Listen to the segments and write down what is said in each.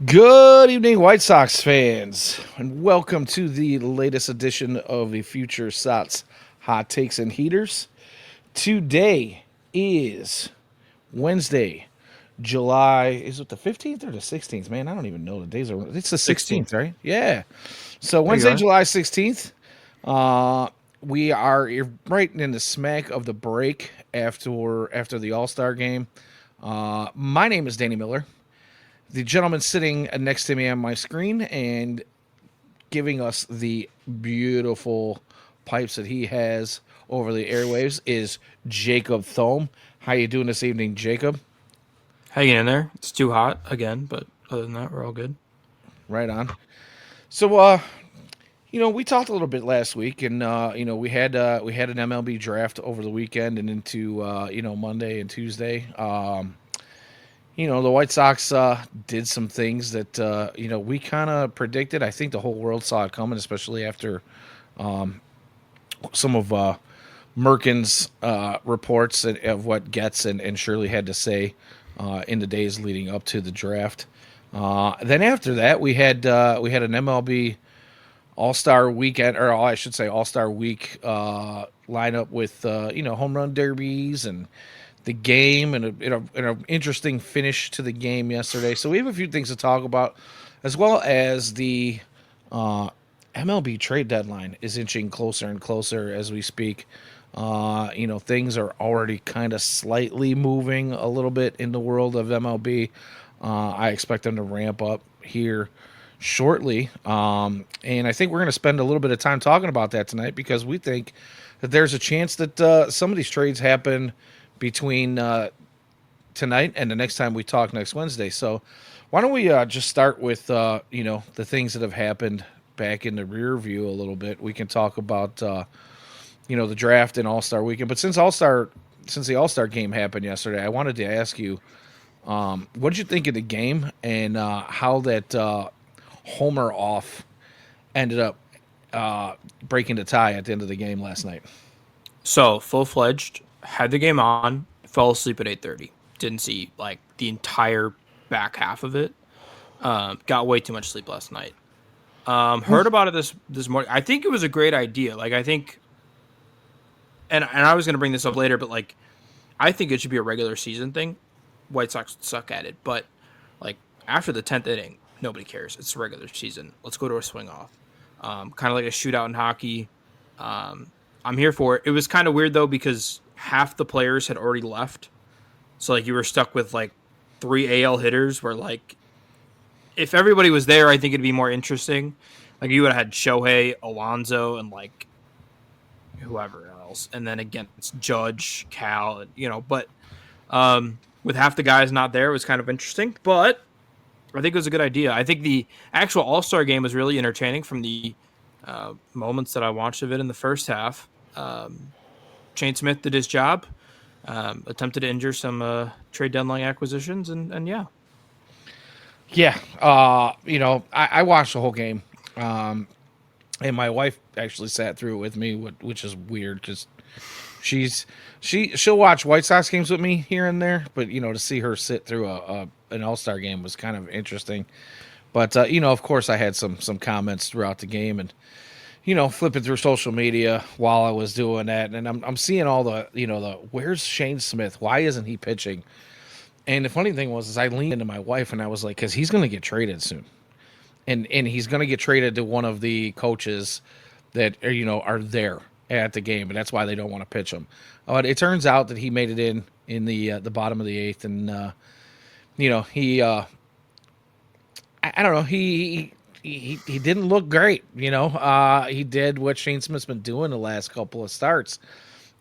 Good evening, White Sox fans, and welcome to the latest edition of the FutureSox Hot Takes and Heaters. Today is Wednesday, July. Is it the 15th or the 16th? Man, I don't even know the days are. It's the 16th, 16th. right? Yeah. So There you Wednesday, are. July 16th. Uh, we are right in the smack of the break after the All Star game. My name is Danny Miller. The gentleman sitting next to me on my screen and giving us the beautiful pipes that he has over the airwaves is Jacob Thome. How you doing this evening, Jacob? Hanging in there. It's too hot again, but other than that, we're all good. Right on. So, we talked a little bit last week, and we had an MLB draft over the weekend and into Monday and Tuesday. The White Sox did some things that we kind of predicted. I think the whole world saw it coming, especially after some of Merkin's reports of what Getz and Shirley had to say in the days leading up to the draft. Then after that, we had an MLB All Star Weekend, or I should say All Star Week lineup with home run derbies and the game and an interesting finish to the game yesterday. So we have a few things to talk about, as well as the MLB trade deadline is inching closer and closer as we speak. Things are already kind of slightly moving a little bit in the world of MLB. I expect them to ramp up here shortly. And I think we're going to spend a little bit of time talking about that tonight because we think that there's a chance that some of these trades happen between tonight and the next time we talk next Wednesday. So why don't we just start with the things that have happened back in the rear view a little bit. We can talk about the draft and All Star Weekend. But since the All Star game happened yesterday, I wanted to ask you, what did you think of the game and how that homer off ended up breaking the tie at the end of the game last night? So full fledged, had the game on, fell asleep at 8:30. Didn't see like the entire back half of it. Got way too much sleep last night. Heard about it this morning. I think it was a great idea. Like I think, and I was gonna bring this up later, but like I think it should be a regular season thing. White Sox suck at it, but like after the 10th inning, nobody cares. It's a regular season. Let's go to a swing off. Kind of like a shootout in hockey. I'm here for it. It was kind of weird though because half the players had already left, so like you were stuck with like three AL hitters. Where like if everybody was there, I think it'd be more interesting. Like you would have had Shohei, Alonso, and like whoever else, and then against Judge, Cal, But with half the guys not there, it was kind of interesting. But I think it was a good idea. I think the actual All Star game was really entertaining from the moments that I watched of it in the first half. Shane Smith did his job, attempted to injure some trade deadline acquisitions, and yeah. Yeah, I watched the whole game, and my wife actually sat through it with me, which is weird because she'll watch White Sox games with me here and there, but to see her sit through an All Star game was kind of interesting. But of course, I had some comments throughout the game, and flipping through social media while I was doing that, and I'm seeing all the where's Shane Smith? Why isn't he pitching? And the funny thing was, is I leaned into my wife and I was like, because he's going to get traded soon, and he's going to get traded to one of the coaches that are there at the game, and that's why they don't want to pitch him. But it turns out that he made it in the bottom of the eighth, and he I don't know he didn't look great. He did what Shane Smith's been doing the last couple of starts,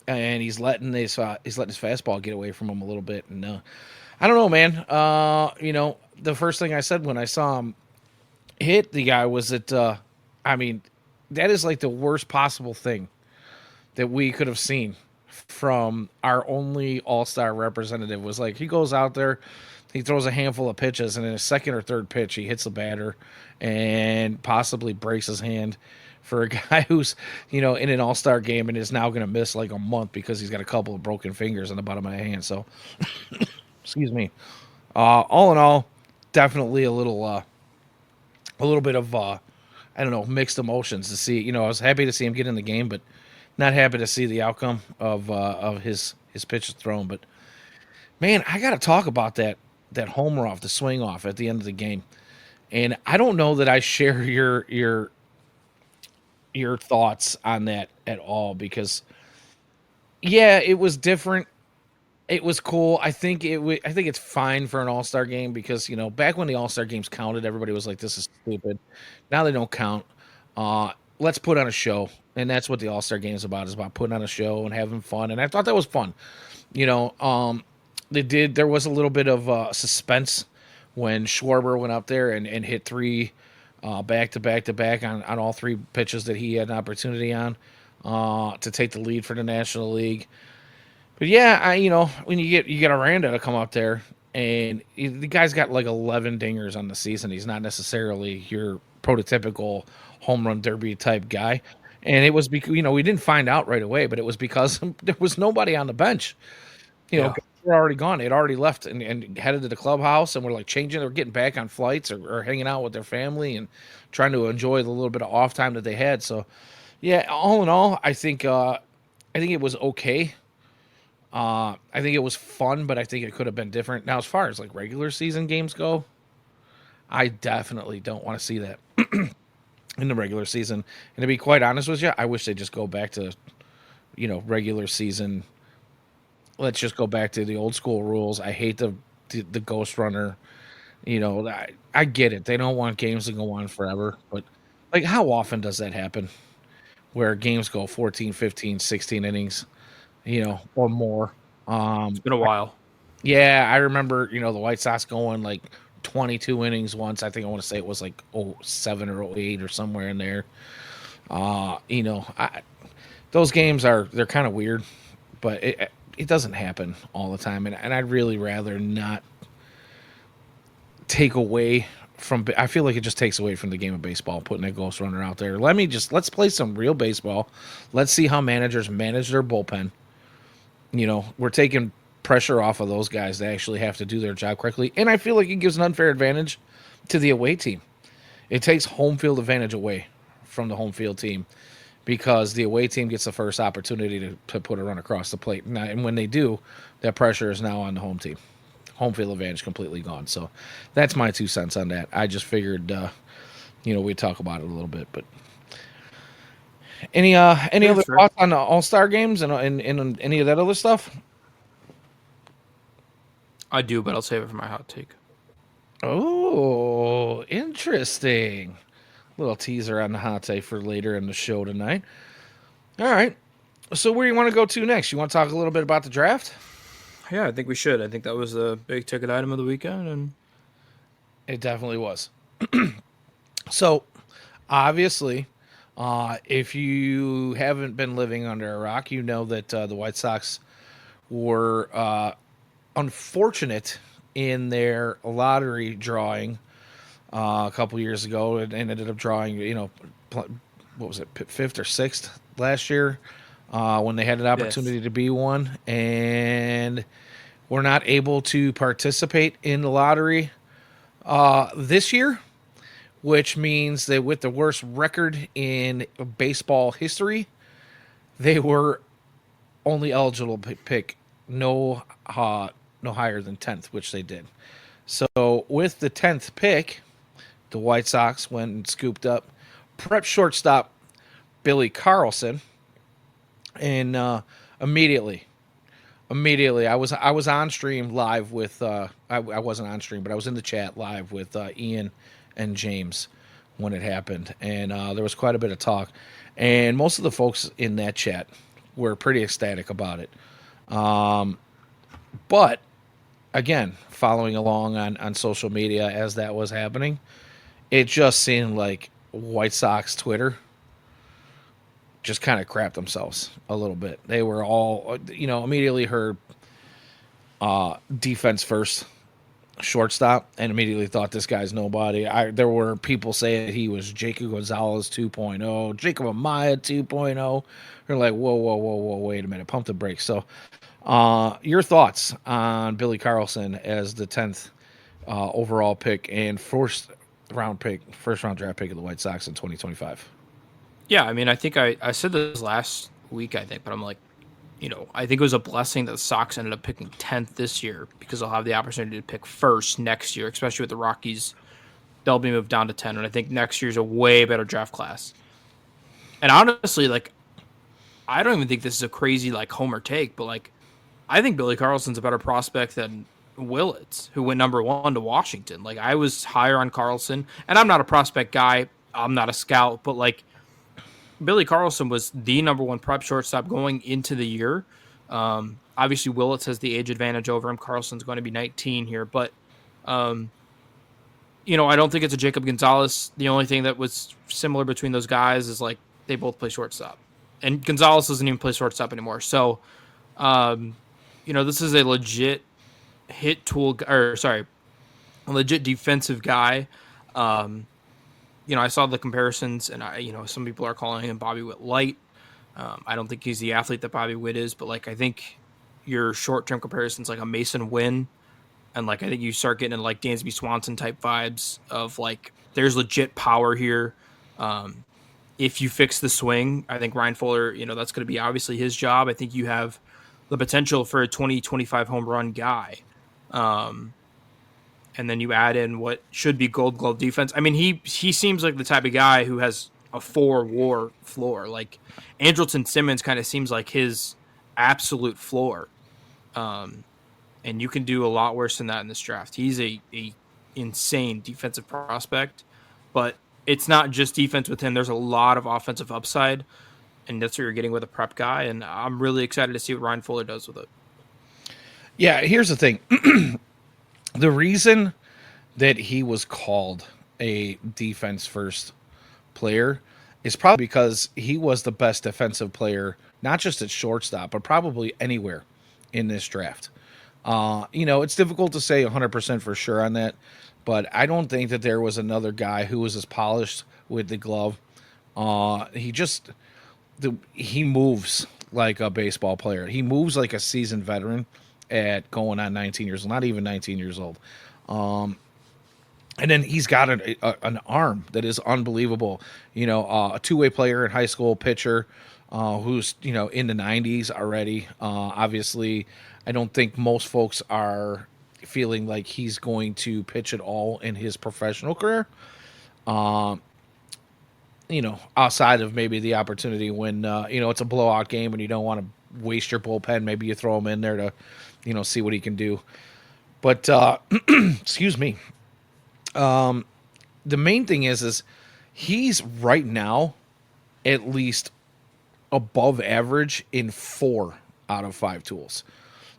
and he's letting his fastball get away from him a little bit, and I don't know, man. The first thing I said when I saw him hit the guy was that, I mean, that is like the worst possible thing that we could have seen from our only All-Star representative. Was like he goes out there, he throws a handful of pitches, and in a second or third pitch, he hits the batter and possibly breaks his hand for a guy who's, in an All-Star game and is now going to miss like a month because he's got a couple of broken fingers on the bottom of the hand. So, excuse me. All in all, definitely a little bit of I don't know, mixed emotions to see. I was happy to see him get in the game, but not happy to see the outcome of his pitches thrown. But man, I got to talk about that homer off the swing off at the end of the game. And I don't know that I share your thoughts on that at all because yeah, it was different. It was cool. I think it's fine for an All-Star game because, back when the All-Star games counted, everybody was like this is stupid. Now they don't count. Let's put on a show. And that's what the All-Star game is about putting on a show and having fun. And I thought that was fun. You know, um there was a little bit of suspense when Schwarber went up there and hit three back to back to back on all three pitches that he had an opportunity on to take the lead for the National League. But yeah, when you get Aranda to come up there and the guy's got like 11 dingers on the season. He's not necessarily your prototypical home run derby type guy. And it was because we didn't find out right away, but it was because there was nobody on the bench. Yeah. Guys were already gone. They'd already left and headed to the clubhouse and were like changing or getting back on flights or hanging out with their family and trying to enjoy the little bit of off time that they had. So yeah, all in all, I think it was okay. I think it was fun, but I think it could have been different. Now, as far as like regular season games go, I definitely don't want to see that in the regular season. And to be quite honest with you, I wish they just go back to regular season. Let's just go back to the old school rules. I hate the ghost runner. I get it. They don't want games to go on forever, but like how often does that happen where games go 14, 15, 16 innings, or more? It's been a while. Yeah, I remember, the White Sox going like 22 innings once. I think I want to say it was like '07 or '08 or somewhere in there. Those games they're kind of weird, but it doesn't happen all the time, and I'd really rather not take away from. I feel like it just takes away from the game of baseball putting that ghost runner out there. Let's play some real baseball. Let's see how managers manage their bullpen. We're taking pressure off of those guys that actually have to do their job correctly, and I feel like it gives an unfair advantage to the away team. It takes home field advantage away from the home field team because the away team gets the first opportunity to put a run across the plate. And when they do, that pressure is now on the home team. Home field advantage completely gone. So that's my 2 cents on that. I just figured, we'd talk about it a little bit. But any Yeah, other sure. thoughts on the All-Star games and any of that other stuff? I do, but I'll save it for my hot take. Oh, interesting. Little teaser on the hot take for later in the show tonight. All right. So where do you want to go to next? You want to talk a little bit about the draft? Yeah, I think we should. I think that was a big ticket item of the weekend, and It definitely was. So obviously, if you haven't been living under a rock, you know that the White Sox were unfortunate in their lottery drawing a couple years ago and ended up drawing, what was it, fifth or sixth last year when they had an fifth. opportunity to be one and were not able to participate in the lottery this year, which means that with the worst record in baseball history, they were only eligible to pick no higher than 10th, which they did. So with the 10th pick, the White Sox went and scooped up prep shortstop Billy Carlson, and immediately I was on stream live with I wasn't on stream, but I was in the chat live with Ian and James when it happened, and there was quite a bit of talk, and most of the folks in that chat were pretty ecstatic about it. But again, following along on social media as that was happening, it just seemed like White Sox Twitter just kind of crapped themselves a little bit. They were all, immediately heard defense first, shortstop, and immediately thought this guy's nobody. There were people saying he was Jacob Gonzalez 2.0, Jacob Amaya 2.0. They're like, whoa, whoa, whoa, whoa, wait a minute, pump the brakes. So, your thoughts on Billy Carlson as the 10th overall pick and first round draft pick of the White Sox in 2025. Yeah, I mean, I think I said this last week, I think, but I'm like, I think it was a blessing that the Sox ended up picking 10th this year because they'll have the opportunity to pick first next year, especially with the Rockies. They'll be moved down to 10, and I think next year's a way better draft class. And honestly, like, I don't even think this is a crazy, like, homer take, but, like, I think Billy Carlson's a better prospect than Willits, who went number one to Washington. Like, I was higher on Carlson, and I'm not a prospect guy. I'm not a scout, but, like, Billy Carlson was the number one prep shortstop going into the year. Obviously, Willits has the age advantage over him. Carlson's going to be 19 here, but um, I don't think it's a Jacob Gonzalez. The only thing that was similar between those guys is like they both play shortstop, and Gonzalez doesn't even play shortstop anymore. So, um, this is a legit hit tool, or sorry, a legit defensive guy. Um, I saw the comparisons, and some people are calling him Bobby Witt light. I don't think he's the athlete that Bobby Witt is, but like I think your short term comparisons like a Mason Wynn, and like I think you start getting in like Dansby Swanson type vibes of like there's legit power here. Um, if you fix the swing, I think Ryan Fuller, that's going to be obviously his job. I think you have the potential for a 2025 home run guy. Um, and then you add in what should be Gold Glove defense. I mean, he seems like the type of guy who has a 4 WAR floor. Like Andrelton Simmons kind of seems like his absolute floor. Um, and you can do a lot worse than that in this draft. He's a insane defensive prospect, but it's not just defense with him. There's a lot of offensive upside, and that's what you're getting with a prep guy. And I'm really excited to see what Ryan Fuller does with it. Yeah, here's the thing. The reason that he was called a defense first player is probably because he was the best defensive player, not just at shortstop, but probably anywhere in this draft. It's difficult to say 100% for sure on that, but I don't think that there was another guy who was as polished with the glove. He moves like a baseball player. He moves like a seasoned veteran at going on 19 years old, not even 19 years old. And then he's got an arm that is unbelievable. A two-way player in high school, pitcher, who's in the 90s already. Obviously, I don't think most folks are feeling like he's going to pitch at all in his professional career. Outside of maybe the opportunity when it's a blowout game and you don't want to waste your bullpen, maybe you throw him in there to see what he can do. But excuse me. The main thing is he's right now at least above average in 4 out of 5 tools.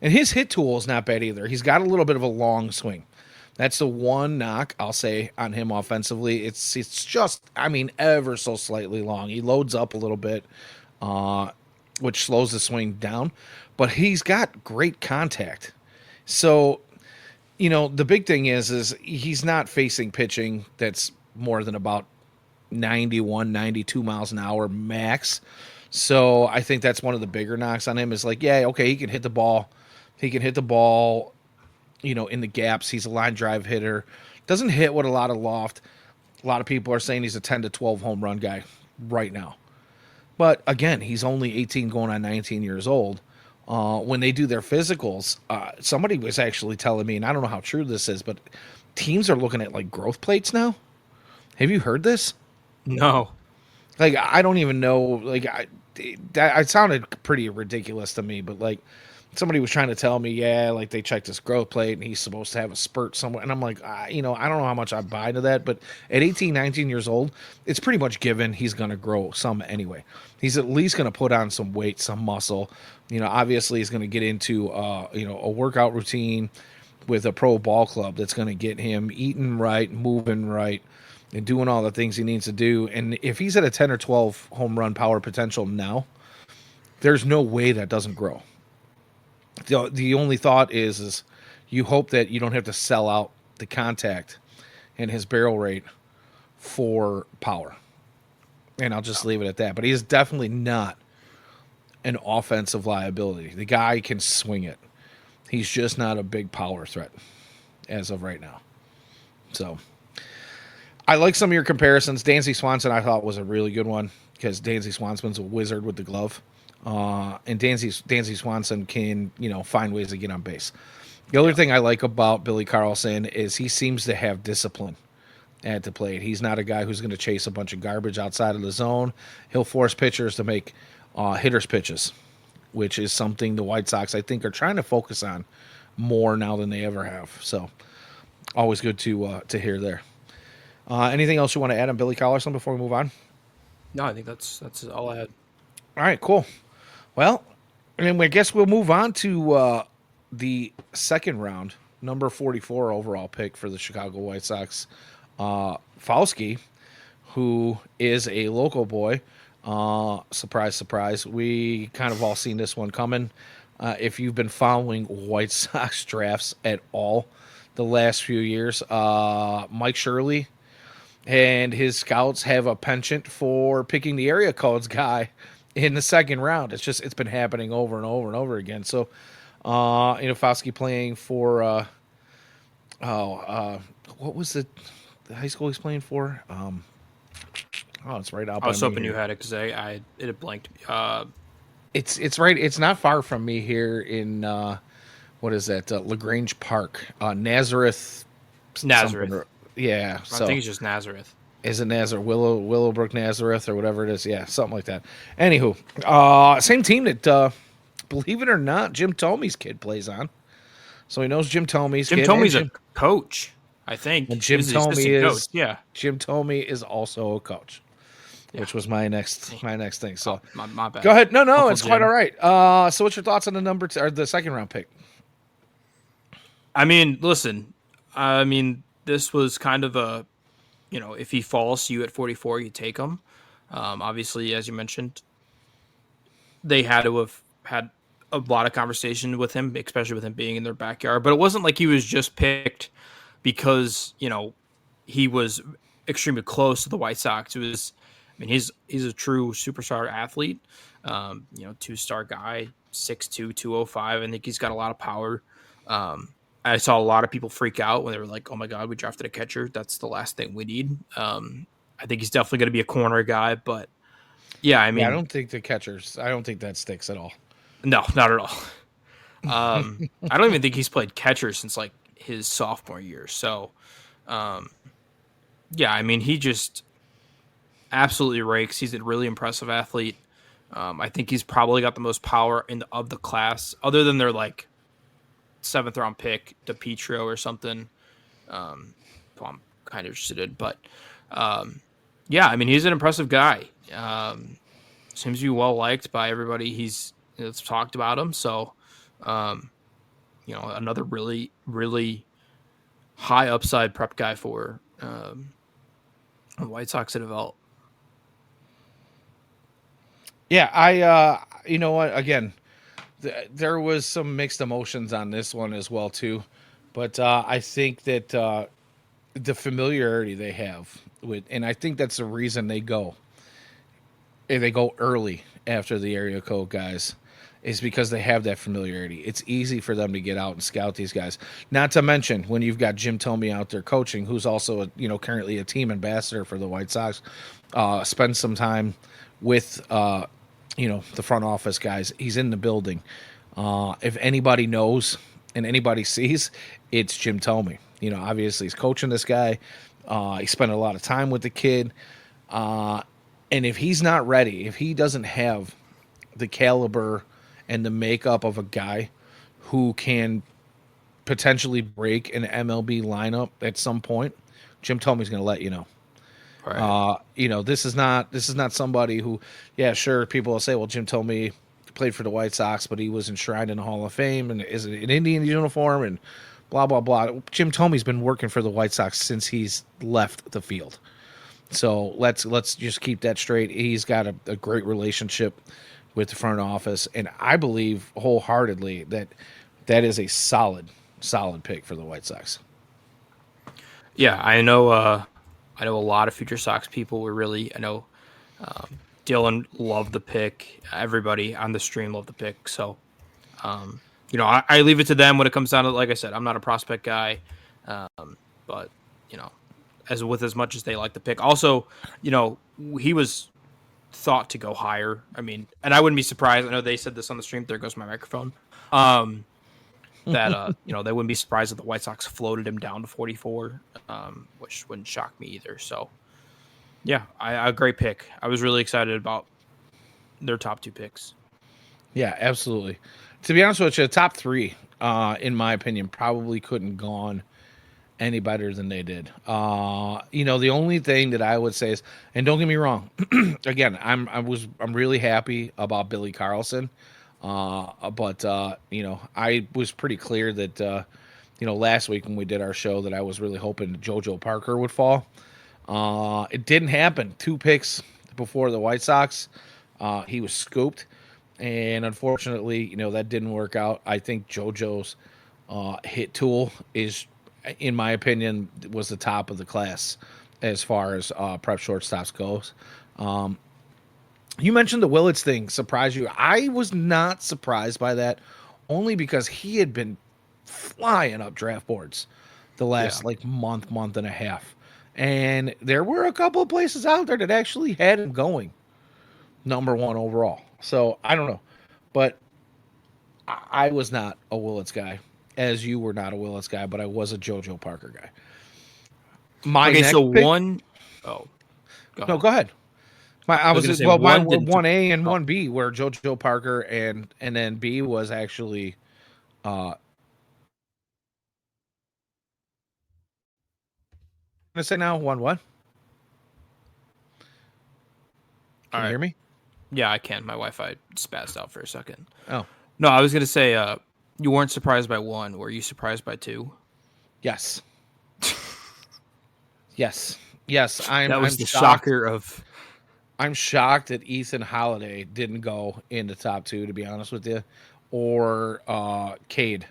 And his hit tool is not bad either. He's got a little bit of a long swing. That's the one knock I'll say on him offensively. It's just, ever so slightly long. He loads up a little bit, which slows the swing down. But he's got great contact. So, the big thing is he's not facing pitching that's more than about 91, 92 miles an hour max. So I think that's one of the bigger knocks on him is like, yeah, okay, he can hit the ball. He can hit the ball, in the gaps. He's a line drive hitter. Doesn't hit with a lot of loft. A lot of people are saying he's a 10 to 12 home run guy right now. But again, he's only 18 going on 19 years old. When they do their physicals, somebody was actually telling me, and I don't know how true this is, but teams are looking at like growth plates now. Have you heard this? No. Like, I don't even know. Like, it sounded pretty ridiculous to me, but like somebody was trying to tell me, yeah, like they checked his growth plate and he's supposed to have a spurt somewhere. And I'm like, I don't know how much I buy into that, but at 18, 19 years old, it's pretty much given he's going to grow some anyway. He's at least going to put on some weight, some muscle. Obviously he's going to get into, a workout routine with a pro ball club that's going to get him eating right, moving right, and doing all the things he needs to do. And if he's at a 10 or 12 home run power potential now, there's no way that doesn't grow. The only thought is you hope that you don't have to sell out the contact and his barrel rate for power. And I'll just leave it at that. But he is definitely not an offensive liability. The guy can swing it. He's just not a big power threat as of right now. So I like some of your comparisons. Dansby Swanson I thought was a really good one because Dansby Swanson's a wizard with the glove. And Dansby Swanson can, find ways to get on base. The other thing I like about Billy Carlson is he seems to have discipline at the plate. He's not a guy who's going to chase a bunch of garbage outside of the zone. He'll force pitchers to make hitters pitches, which is something the White Sox, I think, are trying to focus on more now than they ever have. So always good to hear there. Anything else you want to add on Billy Carlson before we move on? No, I think that's all I had. All right, cool. Well, and I guess we'll move on to the second round, number 44 overall pick for the Chicago White Sox, Fauske, who is a local boy. Surprise, surprise. We kind of all seen this one coming. If you've been following White Sox drafts at all the last few years, Mike Shirley and his scouts have a penchant for picking the area codes guy in the second round. It's been happening over and over and over again. So, Fauske playing for, what was the high school he's playing for? It's right out. I was hoping you had it because it had blanked me. It's right. It's not far from me here in what is that? LaGrange Park, Nazareth. Nazareth. Yeah, I think it's just Nazareth. Is it Nazareth? Willowbrook Nazareth or whatever it is? Yeah, something like that. Anywho, same team that, believe it or not, Jim Thome's kid plays on. So he knows Jim Thome's kid. Jim Thome's a coach, I think. And Jim Thome is yeah. Jim Thome is also a coach, which was my next thing. So my bad. Go ahead. No, Uncle it's Jim. quite all right. So what's your thoughts on the second round pick? I mean, listen. This was kind of a, if he falls to you at 44, you take him. Obviously, as you mentioned, they had to have had a lot of conversation with him, especially with him being in their backyard. But it wasn't like he was just picked because, he was extremely close to the White Sox. It was, he's a true superstar athlete, 2-star guy, 6'2", 205. I think he's got a lot of power. I saw a lot of people freak out when they were like, oh my God, we drafted a catcher. That's the last thing we need. I think he's definitely going to be a corner guy, but I don't think the catchers, I don't think that sticks at all. No, not at all. I don't even think he's played catcher since like his sophomore year. So, he just absolutely rakes. He's a really impressive athlete. I think he's probably got the most power of the class, other than their like 7th round pick, DePietro or something. I'm kind of interested in, but he's an impressive guy. Seems to be well liked by everybody that's talked about him. So, another really, really high upside prep guy for the White Sox to develop. Yeah, you know what? Again, there was some mixed emotions on this one as well too, but I think that the familiarity they have with, and I think that's the reason they go early after the area code guys, is because they have that familiarity. It's easy for them to get out and scout these guys. Not to mention when you've got Jim Thome out there coaching, who's also currently a team ambassador for the White Sox, spend some time with the front office guys. He's in the building. If anybody knows and anybody sees, it's Jim Thome. Obviously he's coaching this guy. He spent a lot of time with the kid. And if he's not ready, if he doesn't have the caliber and the makeup of a guy who can potentially break an MLB lineup at some point, Jim Thome's going to let you know. Right. This is not somebody who, sure, people will say, well, Jim Thome played for the White Sox, but he was enshrined in the Hall of Fame and is an Indian uniform and blah, blah, blah. Jim Thome's been working for the White Sox since he's left the field. So let's just keep that straight. He's got a great relationship with the front office, and I believe wholeheartedly that is a solid pick for the White Sox. Yeah, I know a lot of FutureSox people were really, Dylan loved the pick. Everybody on the stream loved the pick. So, I leave it to them when it comes down to, like I said, I'm not a prospect guy. But, as much as they like to pick. Also, he was thought to go higher. I mean, and I wouldn't be surprised. I know they said this on the stream. There goes my microphone. That they wouldn't be surprised if the White Sox floated him down to 44, which wouldn't shock me either. So, yeah, a great pick. I was really excited about their top 2 picks. Yeah, absolutely. To be honest with you, the top 3, in my opinion, probably couldn't gone any better than they did. The only thing that I would say is, and don't get me wrong, again, I'm really happy about Billy Carlson, but I was pretty clear that last week when we did our show that I was really hoping JoJo Parker would fall. It didn't happen. 2 picks before the White Sox, he was scooped, and unfortunately, that didn't work out. I think JoJo's hit tool is, in my opinion, was the top of the class as far as prep shortstops goes. You mentioned the Willits thing surprised you. I was not surprised by that, only because he had been flying up draft boards the last month and a half. And there were a couple of places out there that actually had him going number 1 overall. So I don't know. But I was not a Willits guy, as you were not a Willits guy, but I was a JoJo Parker guy. Oh, no, go ahead. My 1A and 1B were JoJo Parker, and then B was actually gonna say now 1 what? Can you hear me? Yeah, I can. My Wi-Fi spazzed out for a second. Oh. No, I was gonna say you weren't surprised by 1. Were you surprised by 2? Yes. Yes. That was the shocked. shocker of. I'm shocked that Ethan Holiday didn't go in the top 2, to be honest with you, or Cade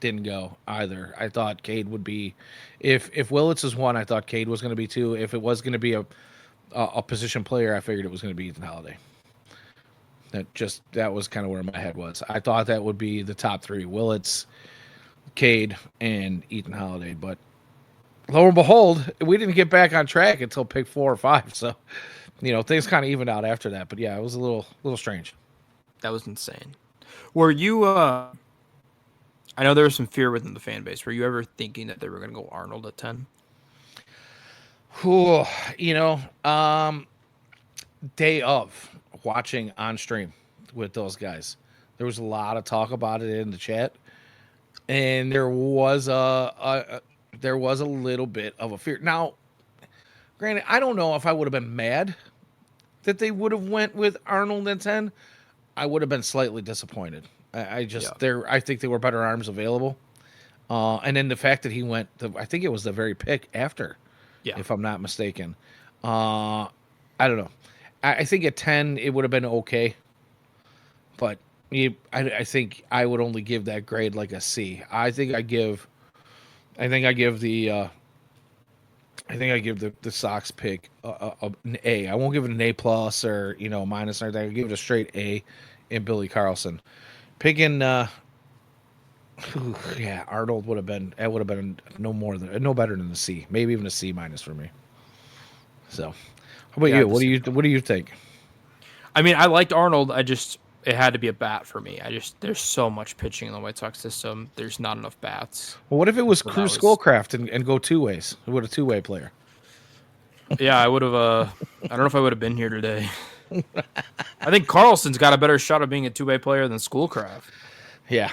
didn't go either. I thought Cade would be, if Willits is 1, I thought Cade was going to be 2. If it was going to be a position player, I figured it was going to be Ethan Holiday. That was kind of where my head was. I thought that would be the top 3: Willits, Cade, and Ethan Holiday. But lo and behold, we didn't get back on track until pick 4 or 5. So, things kind of evened out after that. But yeah, it was a little strange. That was insane. Were you? I know there was some fear within the fan base. Were you ever thinking that they were going to go Arnold at 10? Cool. Day of watching on stream with those guys, there was a lot of talk about it in the chat, and there was a little bit of a fear. Now, granted, I don't know if I would have been mad that they would have went with Arnold at 10. I would have been slightly disappointed. I think there were better arms available, and then the fact that he went, I think it was the very pick after, if I'm not mistaken. I don't know. I think at 10 it would have been okay, but I think I would only give that grade like a C. I think I give the Sox pick an A. I won't give it an A plus or minus or anything. I give it a straight A in Billy Carlson. Picking Arnold would have been no better than a C, maybe even a C minus for me. So, how about you? What do you think? I mean, I liked Arnold. It had to be a bat for me. There's so much pitching in the White Sox system. There's not enough bats. Well, what if it was Cruz Schoolcraft and go 2 ways? What a 2-way player. Yeah, I would have. I don't know if I would have been here today. I think Carlson's got a better shot of being a 2-way player than Schoolcraft. Yeah.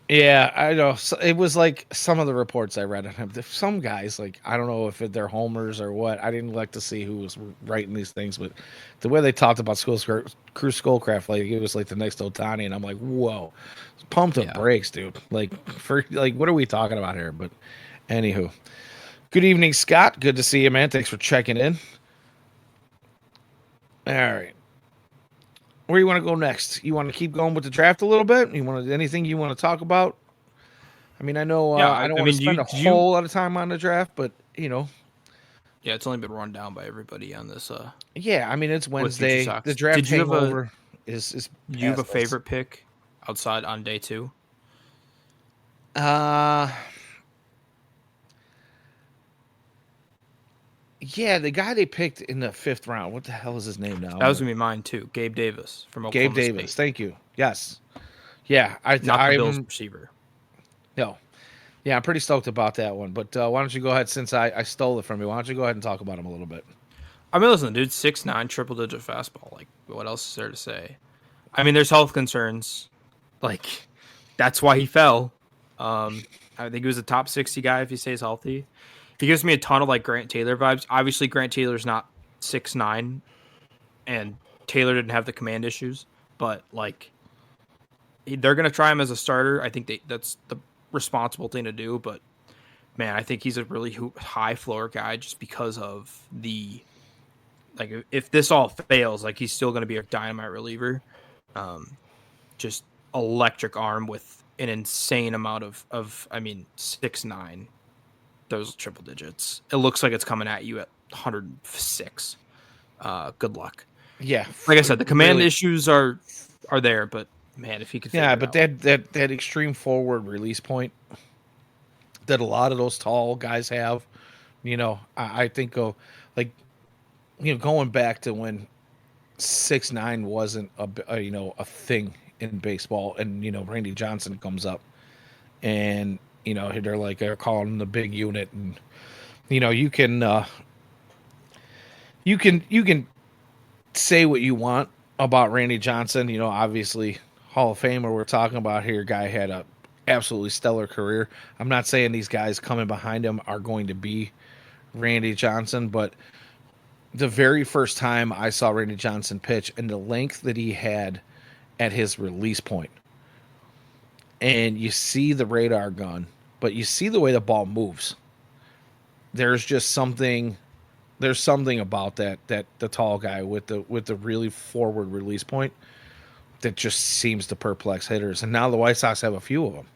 Yeah, I know. So it was like some of the reports I read on him. Some guys, like, I don't know if they're homers or what. I didn't like to see who was writing these things, but the way they talked about Cruz Schoolcraft, like it was like the next Otani, and I'm like, whoa, pump the brakes, dude. Like, what are we talking about here? But anywho, good evening, Scott. Good to see you, man. Thanks for checking in. All right. Where do you want to go next? You want to keep going with the draft a little bit? Anything you want to talk about? I mean, I know I don't want to spend a whole lot of time on the draft, but Yeah, it's only been run down by everybody on this. Yeah, I mean it's Wednesday. The draft hangover is. Do you have a favorite pick outside on day 2? Yeah, the guy they picked in the 5th round. What the hell is his name now? That was gonna be mine too. Gabe Davis from Gabe Oklahoma Davis. State, Thank you. Yes. Yeah, not the Bills I'm receiver. no. Yeah, I'm pretty stoked about that one. But why don't you go ahead, since I stole it from you? Why don't you go ahead and talk about him a little bit? I mean, listen, dude, 6'9", triple digit fastball. Like, what else is there to say? I mean, there's health concerns. Like, that's why he fell. I think he was a top 60 guy if he stays healthy. He gives me a ton of like Grant Taylor vibes. Obviously, Grant Taylor's not 6'9", and Taylor didn't have the command issues, but like they're gonna try him as a starter. I think that's the responsible thing to do. But man, I think he's a really high floor guy just because of the like if this all fails, like he's still gonna be a dynamite reliever. Um, just electric arm with an insane amount of I mean 6'9", those triple digits. It looks like it's coming at you at 106. Good luck. Yeah, Like I said, the command really. issues are there, but man, if he could Yeah, figure it but out. that extreme forward release point that a lot of those tall guys have, I think like going back to when 6'9" wasn't a thing in baseball, and Randy Johnson comes up, and they're calling him the big unit, and you can you can say what you want about Randy Johnson. Obviously Hall of Famer we're talking about here. Guy had a absolutely stellar career. I'm not saying these guys coming behind him are going to be Randy Johnson, but the very first time I saw Randy Johnson pitch and the length that he had at his release point, and you see the radar gun, but you see the way the ball moves. There's just something. There's something about that the tall guy with the really forward release point that just seems to perplex hitters. And now the White Sox have a few of them,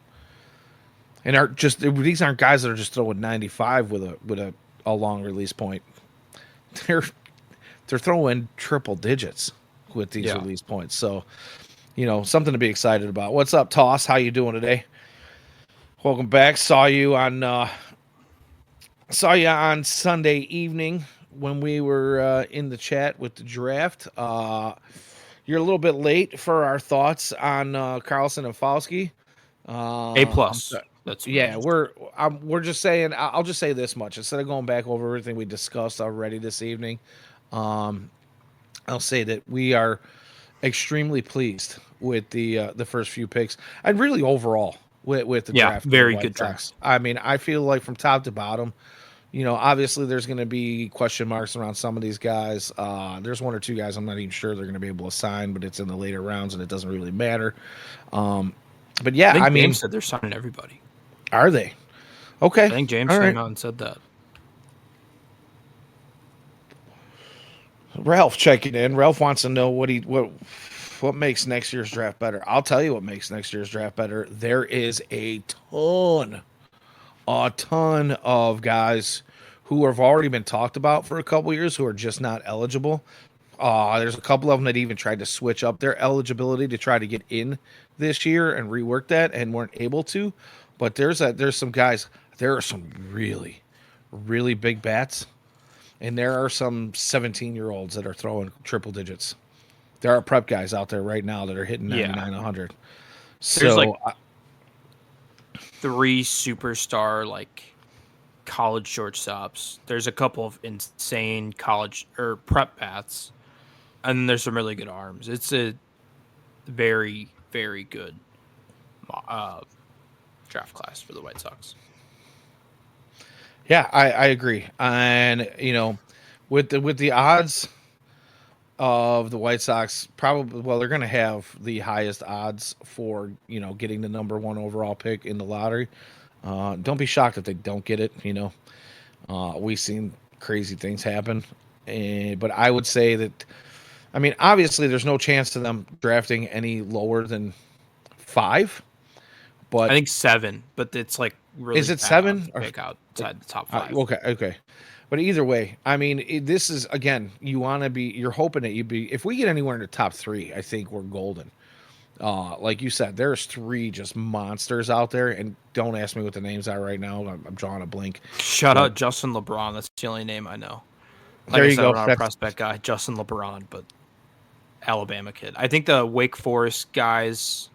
and are just these aren't guys that are just throwing 95 with a long release point. They're they're throwing triple digits with these Yeah. release points. So something to be excited about. What's up, Toss? How you doing today? Welcome back. Saw you on Sunday evening when we were in the chat with the draft. You're a little bit late for our thoughts on Carlson and Fauski. A I'm plus. sorry. That's really Yeah, just we're just saying. I'll just say this much instead of going back over everything we discussed already this evening. Um, I'll say that we are extremely pleased with the first few picks, and really overall with the yeah, draft for the very White good Sox. draft. I mean, I feel like from top to bottom, obviously there's going to be question marks around some of these guys. There's one or two guys I'm not even sure they're going to be able to sign, but it's in the later rounds and it doesn't really matter. But I yeah, I think mean, James said they're signing everybody. are they okay? I think James All right, came out and said that. Ralph checking in. Ralph wants to know what makes next year's draft better. I'll tell you what makes next year's draft better. There is a ton of guys who have already been talked about for a couple years who are just not eligible. There's a couple of them that even tried to switch up their eligibility to try to get in this year and rework that and weren't able to. But there's some guys. There are some really, really big bats, and there are some 17-year-olds that are throwing triple digits. There are prep guys out there right now that are hitting Yeah. 99, 100. There's like So 3 superstar like college shortstops. There's a couple of insane college or prep bats, and there's some really good arms. It's a very, very good uh, draft class for the White Sox. yeah, I agree. And with the odds of the White Sox, probably, well, they're going to have the highest odds for getting the number one overall pick in the lottery. Don't be shocked if they don't get it. We've seen crazy things happen, but I would say that, I mean, obviously there's no chance to them drafting any lower than 5. I But think 7, but it's like is really it bad odds 7 to or pick outside the top 5. okay? But either way, I mean, this is, again, you're hoping that if we get anywhere in the top 3, I think we're golden. Like you said, there's 3 just monsters out there, and don't ask me what the names are right now. I'm drawing a blank. Shout But out Justin LeBron. That's the only name I know. Like There I you said, I'm go. not a That's prospect guy, Justin LeBron, but Alabama kid. I think the Wake Forest guys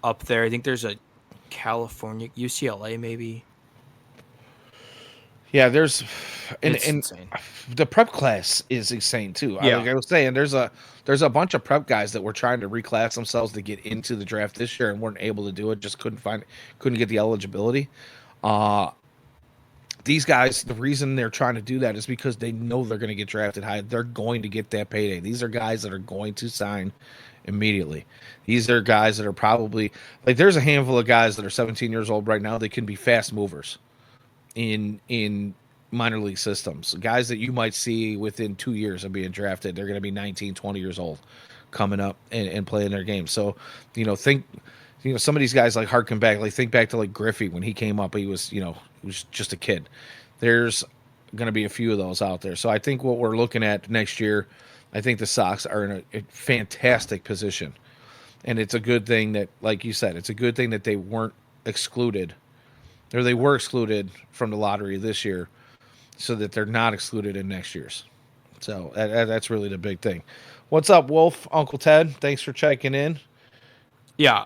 up there. I think there's a California, UCLA, maybe. yeah. There's It's and insane. the prep class is insane too. Yeah. Like I was saying, there's a bunch of prep guys that were trying to reclass themselves to get into the draft this year and weren't able to do it. Just couldn't get the eligibility. Uh, these guys, the reason they're trying to do that is because they know they're going to get drafted high. They're going to get that payday. These are guys that are going to sign immediately. These are guys that are probably like there's a handful of guys that are 17 years old right now. They can be fast movers in minor league systems. Guys that you might see within 2 years of being drafted, they're going to be 19, 20 years old coming up and playing their game. So, some of these guys like harken back, like think back to like Griffey when he came up, he was just a kid. There's going to be a few of those out there. So I think what we're looking at next year, I think the Sox are in a fantastic position. And it's a good thing that, like you said, it's a good thing that they weren't excluded or they were excluded from the lottery this year so that they're not excluded in next year's. So that's really the big thing. What's up, Wolf? Uncle Ted, thanks for checking in. Yeah.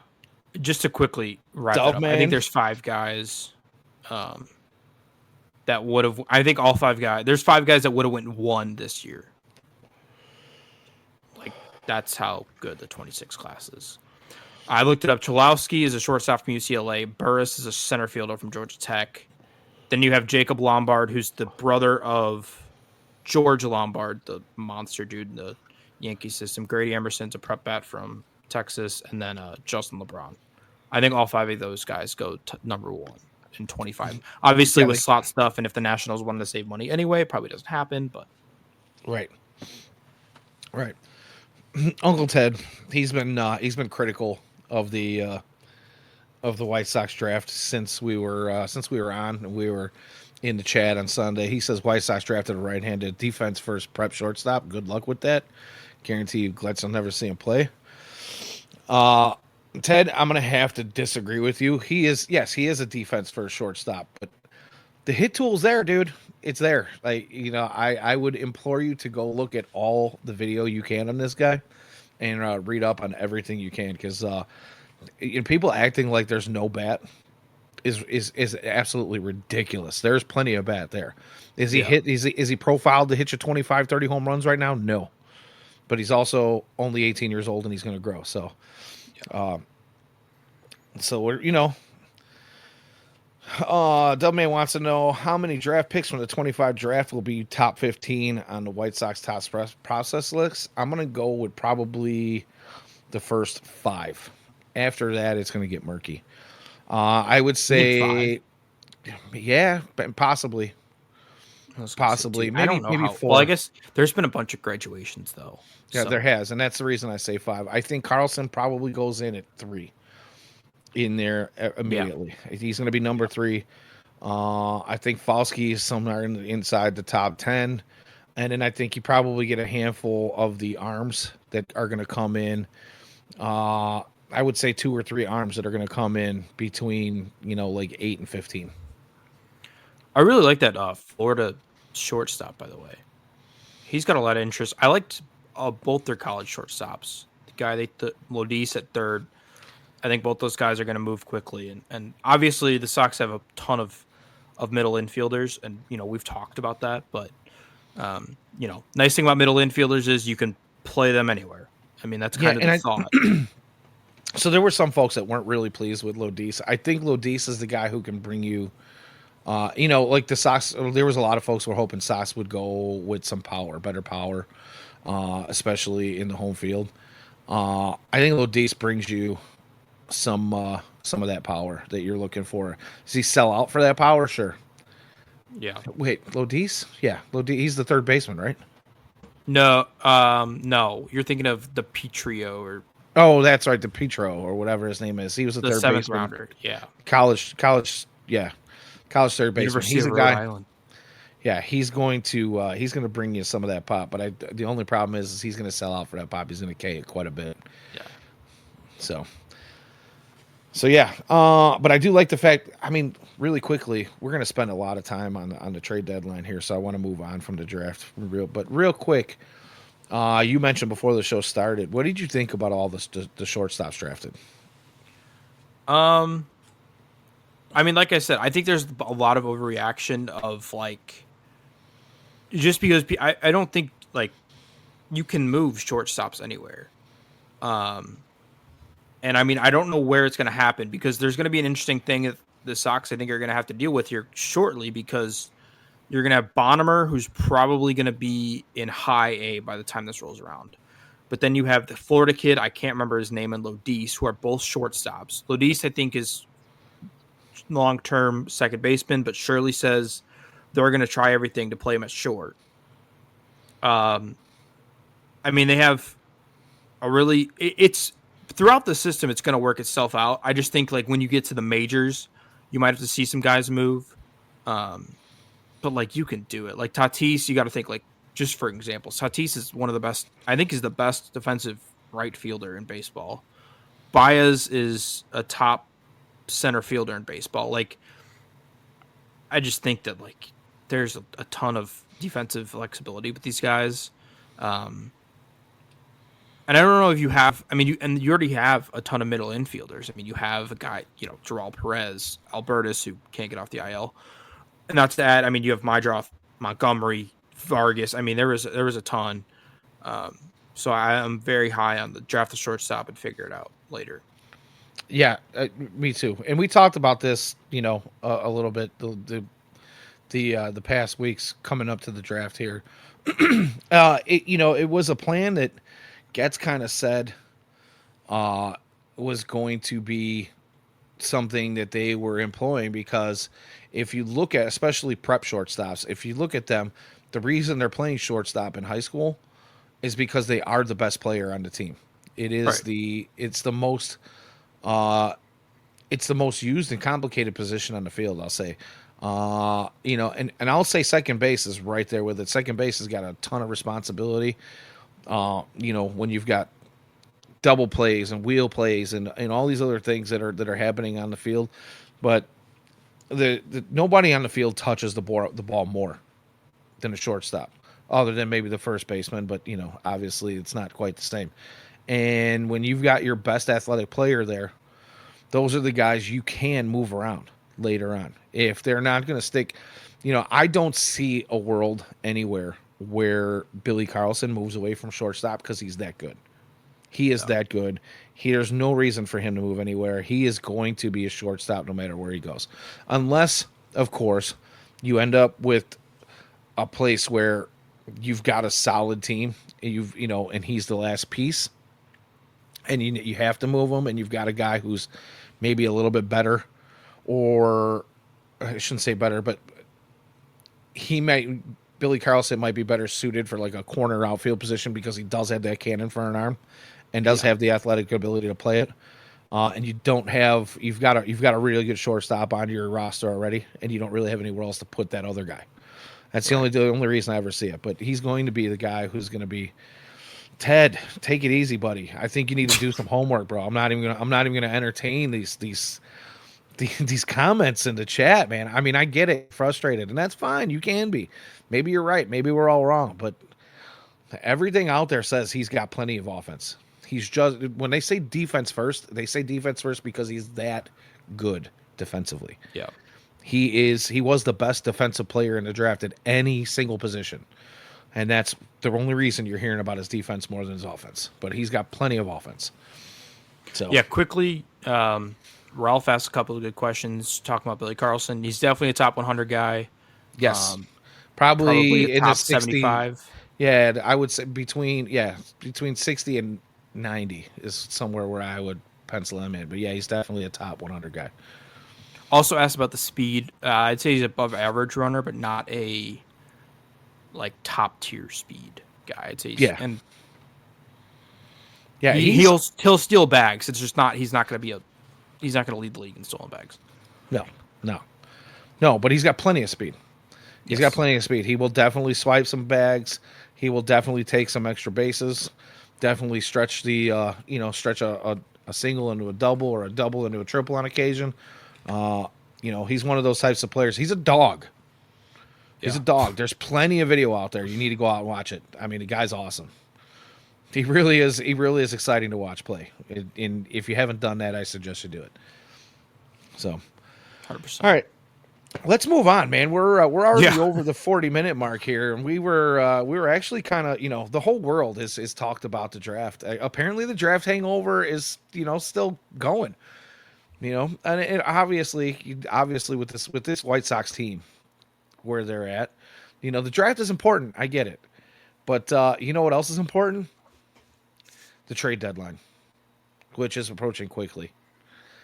Just to quickly wrap that Dove up, I think man. there's 5 guys that would have. I think all 5 guys. There's 5 guys that would have went 1 this year. Like that's how good the 26 class is. I looked it up. Chalowski is a shortstop from UCLA. Burris is a center fielder from Georgia Tech. Then you have Jacob Lombard, who's the brother of George Lombard, the monster dude in the Yankee system. Grady Emerson's a prep bat from Texas, and then Justin LeBron. I think all 5 of those guys go to number 1 in 25. Obviously, Yeah, with slot stuff, and if the Nationals wanted to save money anyway, it probably doesn't happen. But right. Uncle Ted, he's been critical of the White Sox draft since we were on and we were in the chat on Sunday. He says White Sox drafted a right-handed defense first prep shortstop. Good luck with that. Guarantee you, Gletz will never see him play. Ted, I'm gonna have to disagree with you. He is a defense first shortstop, but the hit tool's there, dude. It's there. Like I would implore you to go look at all the video you can on this guy and read up on everything you can because people acting like there's no bat is absolutely ridiculous. There's plenty of bat there. Is he hit? Is he profiled to hit you 25, 30 home runs right now? No, but he's also only 18 years old and he's going to grow. So, we're Dubman wants to know how many draft picks from the 25 draft will be top 15 on the White Sox top process list. I'm going to go with probably the first 5. After that, it's going to get murky. I would say, yeah, possibly. Maybe, I don't know maybe how. 4. Well, I guess there's been a bunch of graduations though. Yeah, there has, and that's the reason I say 5. I think Carlson probably goes in at 3 in there immediately. Yeah. He's going to be number 3. I think Falsky is somewhere inside the top 10. And then I think you probably get a handful of the arms that are going to come in. I would say 2 or 3 arms that are going to come in between, like 8 and 15. I really like that Florida shortstop, by the way. He's got a lot of interest. I liked both their college shortstops. The guy Lodis at third. I think both those guys are going to move quickly. And obviously the Sox have a ton of middle infielders, and, we've talked about that. But, nice thing about middle infielders is you can play them anywhere. I mean, that's kind of the thought. So there were some folks that weren't really pleased with Lodis. I think Lodis is the guy who can bring you, like the Sox. There was a lot of folks who were hoping Sox would go with some power, better power, especially in the home field. I think Lodis brings you some of that power that you're looking for. Does he sell out for that power? Sure. Yeah. Wait, Lodis? Yeah, Lodis. He's the third baseman, right? No, no. You're thinking of the Petrio or. Oh, that's right, the Petro or whatever his name is. He was the third 7th baseman. rounder. Yeah. College, yeah, college third baseman. University He's of a Rhode guy. Island. Yeah, he's going to bring you some of that pop. But the only problem is he's going to sell out for that pop. He's going to K it quite a bit. Yeah. So, So yeah, but I do like the fact. I mean, really quickly, we're going to spend a lot of time on the trade deadline here, so I want to move on from the draft But real quick, you mentioned before the show started. What did you think about all the shortstops drafted? Um, I mean, like I said, I think there's a lot of overreaction of like just because I don't think like you can move shortstops anywhere. Um, and I mean, I don't know where it's going to happen because there's going to be an interesting thing that the Sox I think are going to have to deal with here shortly because you're going to have Bonnemer, who's probably going to be in high A by the time this rolls around. But then you have the Florida kid, I can't remember his name, and Lodis, who are both shortstops. Lodis, I think, is long-term second baseman, but Shirley says they're going to try everything to play him at short. Um, I mean, they have it's throughout the system, it's going to work itself out. I just think like when you get to the majors, you might have to see some guys move. Um, but like you can do it. Like Tatis, you got to think like just for example, Tatis is one of the best. I think is the best defensive right fielder in baseball. Baez is a top center fielder in baseball. Like I just think that like there's a ton of defensive flexibility with these guys. Um, and I don't know if you have. I mean, you already have a ton of middle infielders. I mean, you have a guy, Gerald Perez, Albertus, who can't get off the IL. And not to add, I mean, you have Mydroff, Montgomery, Vargas. I mean, there was a ton. So I am very high on the draft the shortstop and figure it out later. Yeah, me too. And we talked about this, a little bit the past weeks coming up to the draft here. It was a plan that Getz kind of said was going to be something that they were employing because if you look at especially prep shortstops, if you look at them, the reason they're playing shortstop in high school is because they are the best player on the team. It is Right. uh it's the most used and complicated position on the field, I'll say. And I'll say second base is right there with it. Second base has got a ton of responsibility. When you've got double plays and wheel plays and all these other things that are happening on the field, but the nobody on the field touches the ball more than a shortstop, other than maybe the first baseman. But obviously, it's not quite the same. And when you've got your best athletic player there, those are the guys you can move around later on. If they're not going to stick, I don't see a world anywhere where Billy Carlson moves away from shortstop because he's that good. He is No. that good. There's no reason for him to move anywhere. He is going to be a shortstop no matter where he goes. Unless, of course, you end up with a place where you've got a solid team and and he's the last piece and you have to move him and you've got a guy who's maybe a little bit better, or I shouldn't say better, but he might Billy Carlson might be better suited for like a corner outfield position because he does have that cannon for an arm and does Yeah. have the athletic ability to play it. And you've got a really good shortstop on your roster already, and you don't really have anywhere else to put that other guy. That's Right. the only reason I ever see it. But he's going to be the guy who's going to be Ted. Take it easy, buddy. I think you need to do some homework, bro. I'm not even gonna entertain these comments in the chat, man. I mean, I get it, frustrated, and that's fine. You can be. Maybe you're right. Maybe we're all wrong, but everything out there says he's got plenty of offense. He's just when they say defense first, they say defense first because he's that good defensively. Yeah. He was the best defensive player in the draft at any single position. And that's the only reason you're hearing about his defense more than his offense. But he's got plenty of offense. So Yeah. Quickly, Ralph asked a couple of good questions talking about Billy Carlson. He's definitely a top 100 guy. yes, Um, probably a probably in the top 60. 75. Yeah, I would say between 60 and 90 is somewhere where I would pencil him in. But yeah, he's definitely a top 100 guy. Also asked about the speed. I'd say he's above average runner, but not a like top tier speed guy. I'd say Yeah, and yeah, he'll steal bags. It's just not he's not going to be a he's not going to lead the league in stolen bags. no, no, no. But he's got plenty of speed. He's got Yes. plenty of speed. He will definitely swipe some bags. He will definitely take some extra bases. Definitely stretch the stretch a a single into a double or a double into a triple on occasion. He's one of those types of players. He's a dog. He's a Yeah. dog. There's plenty of video out there. You need to go out and watch it. I mean, the guy's awesome. He really is. He really is exciting to watch play. And if you haven't done that, I suggest you do it. So, 100%. all right, let's move on, man. We're already Yeah. over the 40-minute mark here, and we were actually kind of the whole world is talked about the draft. Apparently, the draft hangover is still going. And obviously with this White Sox team where they're at, the draft is important. I get it, but you know what else is important? The trade deadline, which is approaching quickly.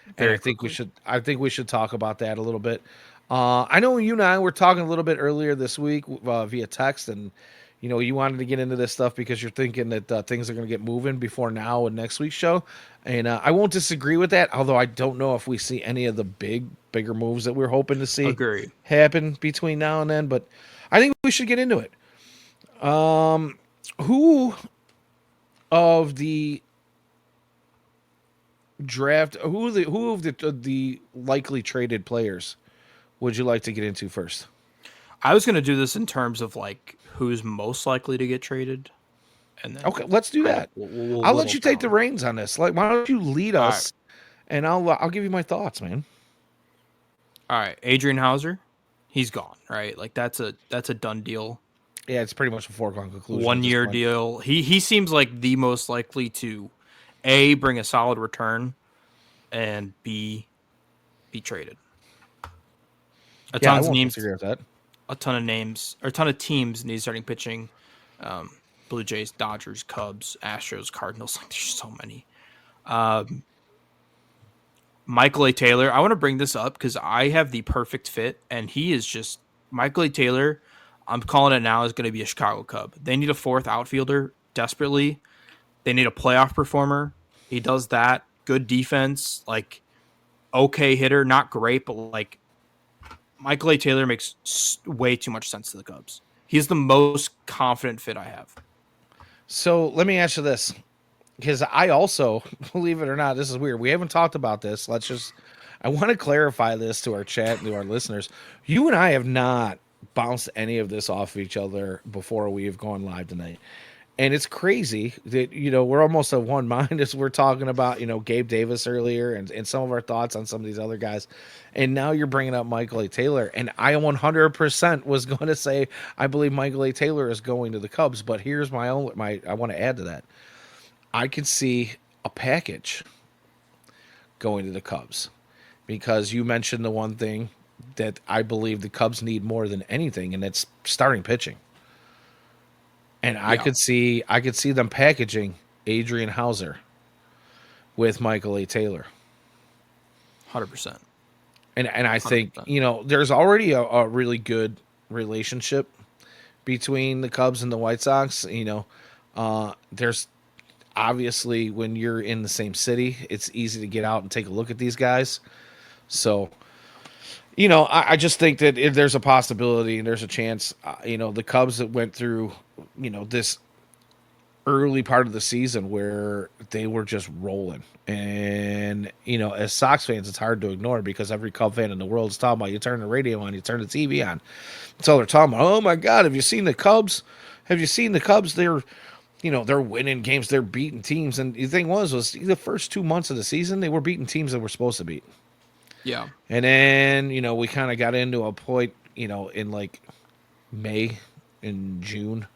And Very quickly. I think we should talk about that a little bit. I know you and I were talking a little bit earlier this week via text, and you wanted to get into this stuff because you're thinking that things are going to get moving before now and next week's show. And I won't disagree with that, although I don't know if we see any of the bigger moves that we're hoping to see Agreed. happen between now and then. But I think we should get into it. Who of the draft? Who of the likely traded players would you like to get into first? I was going to do this in terms of like who's most likely to get traded, and then Okay, let's do that. we'll I'll let whittle you take the down. reins on this. Like, why don't you lead All us, and I'll give you my thoughts, man. All right, Adrian Hauser, he's gone. Right, like that's a done deal. Yeah, it's pretty much a foregone conclusion at One this year point. deal. He seems like the most likely to A, bring a solid return, and B, be traded. A Yeah, I ton of won't names, disagree with that. a ton of names, or a ton of teams need starting pitching. Blue Jays, Dodgers, Cubs, Astros, Cardinals. Like there's so many. Michael A. Taylor. I want to bring this up because I have the perfect fit, and he is just Michael A. Taylor. I'm calling it now is going to be a Chicago Cub. They need a fourth outfielder desperately. They need a playoff performer. He does that. Good defense, like okay hitter, not great, but like Michael A. Taylor makes way too much sense to the Cubs. He's the most confident fit I have. So let me ask you this, because I also, believe it or not, this is weird. We haven't talked about this. I want to clarify this to our chat and to our listeners. You and I have not bounced any of this off of each other before we have gone live tonight. And it's crazy that, we're almost of one mind as we're talking about, Gabe Davis earlier and some of our thoughts on some of these other guys. And now you're bringing up Michael A. Taylor. And I 100% was going to say, I believe Michael A. Taylor is going to the Cubs. But here's I want to add to that. I can see a package going to the Cubs because you mentioned the one thing that I believe the Cubs need more than anything, and it's starting pitching. And I could see them packaging Adrian Hauser with Michael A. Taylor. 100%. And I think, 100%. there's already a really good relationship between the Cubs and the White Sox. There's obviously when you're in the same city, it's easy to get out and take a look at these guys. So, I just think that if there's a possibility and there's a chance, the Cubs that went through, this early part of the season where they were just rolling. And, as Sox fans, it's hard to ignore because every Cub fan in the world is talking about you turn the radio on, you turn the TV on. That's all they're talking about. Oh, my God, have you seen the Cubs? Have you seen the Cubs? They're winning games. They're beating teams. And the thing was the first 2 months of the season, they were beating teams that were supposed to beat. Yeah. And then, we kind of got into a point, in like May and June,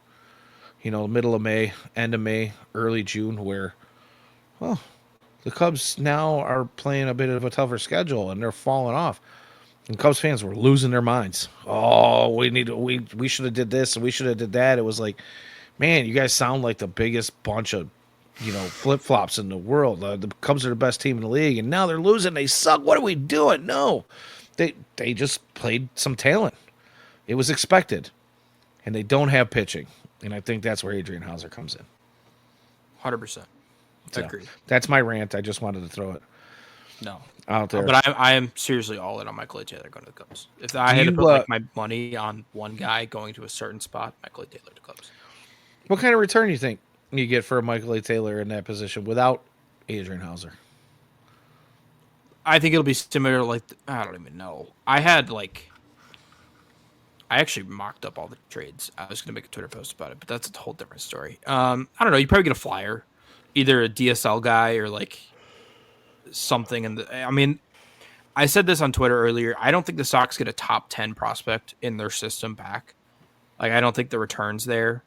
middle of May, end of May, early June, where, well, the Cubs now are playing a bit of a tougher schedule and they're falling off. And Cubs fans were losing their minds. Oh, we should have did this and we should have did that. It was like, man, you guys sound like the biggest bunch of flip-flops in the world. The Cubs are the best team in the league, and now they're losing. They suck. What are we doing? No. They just played some talent. It was expected. And they don't have pitching. And I think that's where Adrian Hauser comes in. 100%. So, Agreed. that's my rant. I just wanted to throw it No. out there. But I am seriously all in on Michael A. Taylor going to the Cubs. If I had to put like my money on one guy going to a certain spot, Michael A. Taylor to Cubs. What kind of return do you think you get for Michael A. Taylor in that position without Adrian Hauser? I think it'll be similar. Like I don't even know. I actually mocked up all the trades. I was gonna make a Twitter post about it, but that's a whole different story. I don't know. You probably get a flyer, either a DSL guy or like something. I mean, I said this on Twitter earlier. I don't think the Sox get a top 10 prospect in their system back. Like, I don't think the return's there,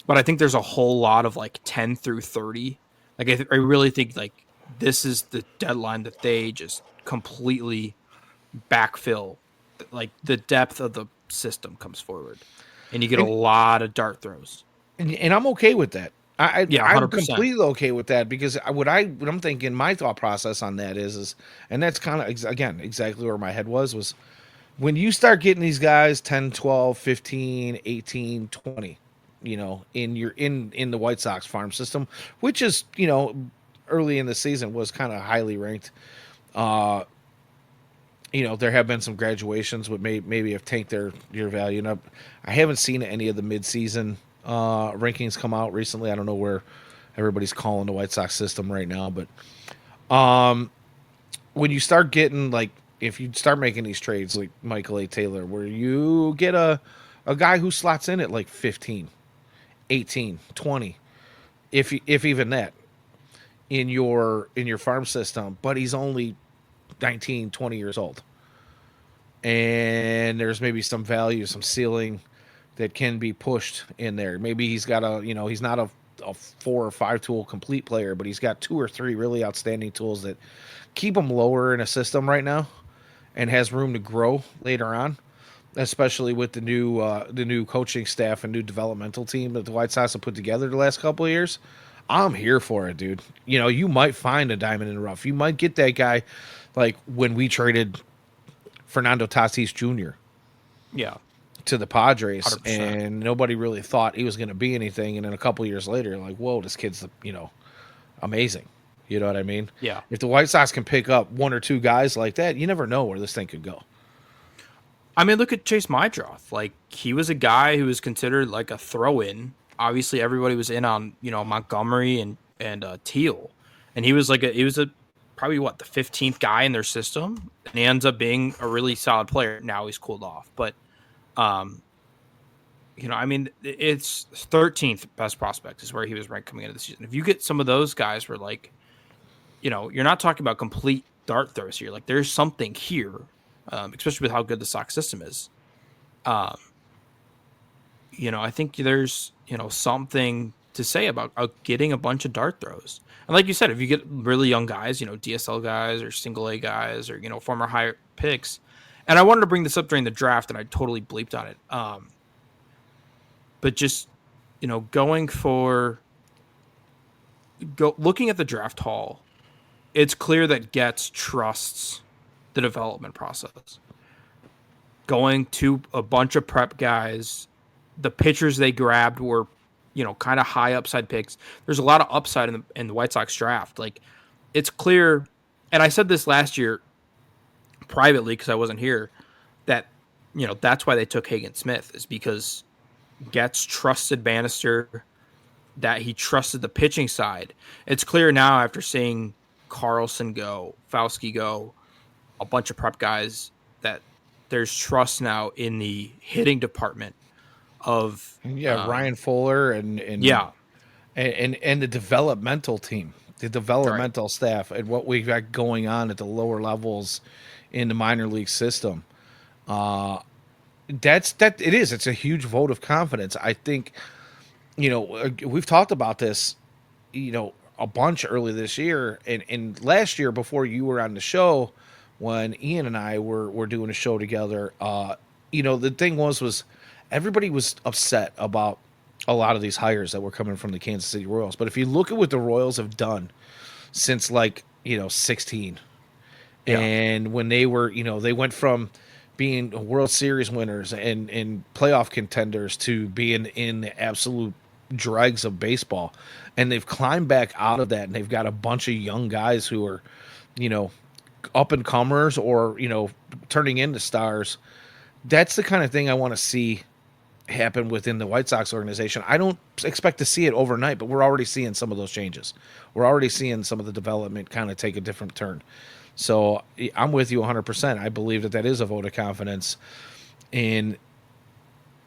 but I think there's a whole lot of like 10 through 30. Like, I really think like this is the deadline that they just completely backfill. Like, the depth of the system comes forward, and you get a And lot of dart throws. and I'm okay with that. Yeah, I'm 100%. completely okay with that because what I'm thinking, my thought process on that is and that's kind of again exactly where my head was when you start getting these guys 10, 12, 15, 18, 20, in your in the White Sox farm system, which is, early in the season was kind of highly ranked. uh there have been some graduations but maybe have tanked their value. And I haven't seen any of the midseason rankings come out recently. I don't know where everybody's calling the White Sox system right now, but when you start getting like, if you start making these trades like Michael A. Taylor, where you get a guy who slots in at like 15, 18, 20, if even that, in your farm system, but he's only 19, 20 years old, and there's maybe some value, some ceiling that can be pushed in there. Maybe he's got he's not a 4 or 5 tool complete player, but he's got 2 or 3 really outstanding tools that keep him lower in a system right now and has room to grow later on, especially with the new coaching staff and new developmental team that the White Sox have put together the last couple of years. I'm here for it, dude. You might find a diamond in the rough. You might get that guy, like when we traded Fernando Tatis Jr. Yeah, to the Padres, 100%. and nobody really thought he was going to be anything. And then a couple years later, like, whoa, this kid's amazing. You know what I mean? Yeah. If the White Sox can pick up 1 or 2 guys like that, you never know where this thing could go. I mean, look at Chase Mydroth. Like, he was a guy who was considered like a throw-in. Obviously, everybody was in on Montgomery and Teal, and he was a probably what the 15th guy in their system, and he ends up being a really solid player. Now he's cooled off, but um, I mean, it's 13th best prospect is where he was ranked coming into the season. If you get some of those guys where like, you're not talking about complete dart throws here. Like, there's something here, especially with how good the Sox system is. Um, I think there's something to say about getting a bunch of dart throws. And like you said, if you get really young guys, DSL guys or single A guys or former high picks. And I wanted to bring this up during the draft, and I totally bleeped on it. But just going for looking at the draft haul, it's clear that Getz trusts the development process. Going to a bunch of prep guys, the pitchers they grabbed were, kind of high upside picks. There's a lot of upside in the White Sox draft. Like, it's clear, and I said this last year privately because I wasn't here, that that's why they took Hagen Smith, is because Getz trusted Bannister, that he trusted the pitching side. It's clear now after seeing Carlson go, Fauski go, a bunch of prep guys, that there's trust now in the hitting department of Yeah, Ryan Fuller and and yeah, and and the developmental team, the right. developmental staff, and what we've got going on at the lower levels in the minor league system. It is. It's a huge vote of confidence. I think we've talked about this, a bunch early this year and last year before you were on the show when Ian and I were doing a show together. The thing was everybody was upset about a lot of these hires that were coming from the Kansas City Royals. But if you look at what the Royals have done since 16, Yeah, and when they went from being World Series winners and playoff contenders to being in the absolute dregs of baseball, and they've climbed back out of that, and they've got a bunch of young guys who are, you know, up and comers or turning into stars. That's the kind of thing I want to see happen within the White Sox organization. I don't expect to see it overnight, but we're already seeing some of those changes. We're already seeing some of the development kind of take a different turn. So I'm with you 100%. I believe that is a vote of confidence in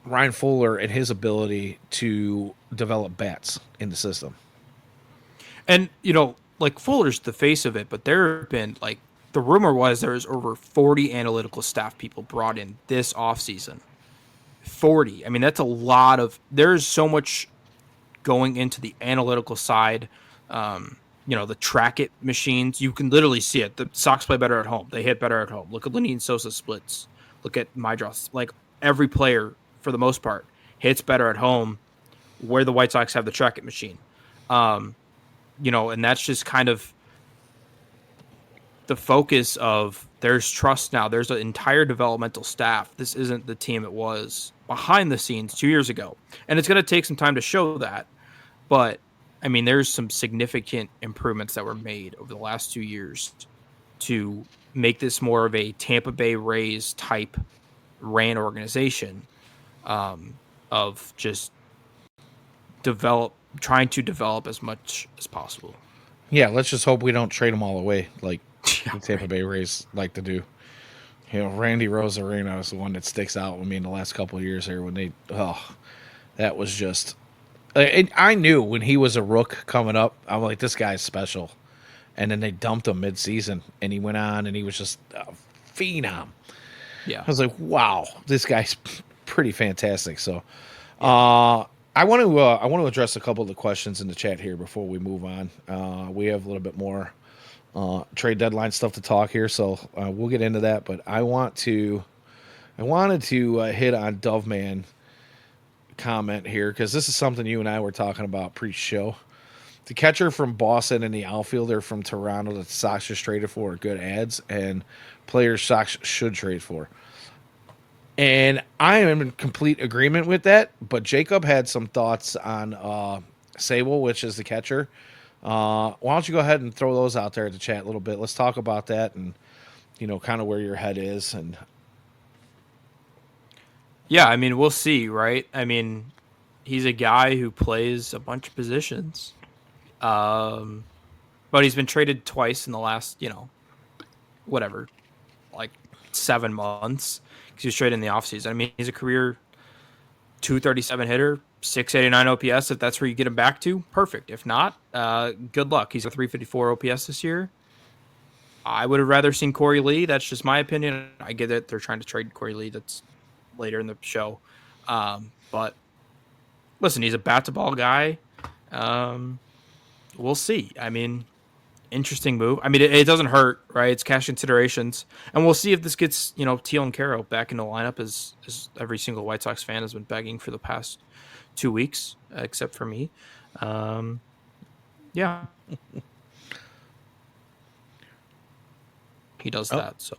Ryan Fuller and his ability to develop bats in the system. And like Fuller's the face of it, but there have been like the rumor was there's over 40 analytical staff people brought in this offseason. 40. I mean, that's a lot of. There's so much going into the analytical side. The track it machines. You can literally see it. The Sox play better at home. They hit better at home. Look at Lenny and Sosa splits. Look at my draws. Like every player, for the most part, hits better at home where the White Sox have the track it machine. And that's just kind of the focus of there's trust now. There's an entire developmental staff. This isn't the team it was behind the scenes 2 years ago. And it's going to take some time to show that. But, I mean, there's some significant improvements that were made over the last 2 years to make this more of a Tampa Bay Rays type ran organization of just trying to develop as much as possible. Yeah, let's just hope we don't trade them all away like Yeah, the Tampa right. Bay Rays like to do. Randy Rosarino is the one that sticks out with me in the last couple of years here when that was just. And I knew when he was a rook coming up, I'm like, this guy's special. And then they dumped him mid-season, and he went on, and he was just a phenom. Yeah. I was like, wow, this guy's pretty fantastic. So, Yeah. I want to address a couple of the questions in the chat here before we move on. We have a little bit more trade deadline stuff to talk here, so we'll get into that. But I wanted to hit on Doveman comment here because this is something you and I were talking about pre-show. The catcher from Boston and the outfielder from Toronto that Sox just traded for are good ads and players Sox should trade for. And I am in complete agreement with that. But Jacob had some thoughts on Sable, which is the catcher. Why don't you go ahead and throw those out there at the chat a little bit? Let's talk about that and kind of where your head is. And Yeah, I mean, we'll see, right? I mean, he's a guy who plays a bunch of positions. But he's been traded twice in the last, whatever, like 7 months because he was traded in the offseason. I mean, he's a career 237 hitter, 689 OPS. If that's where you get him back to, perfect. If not, good luck. He's a 354 OPS this year. I would have rather seen Corey Lee. That's just my opinion. I get it. They're trying to trade Corey Lee. That's later in the show. But listen, he's a bat to ball guy. We'll see. I mean, interesting move. I mean, it doesn't hurt, right? It's cash considerations. And we'll see if this gets, Teal and Caro back in the lineup as every single White Sox fan has been begging for the past 2 weeks, except for me. Yeah. He does that, so.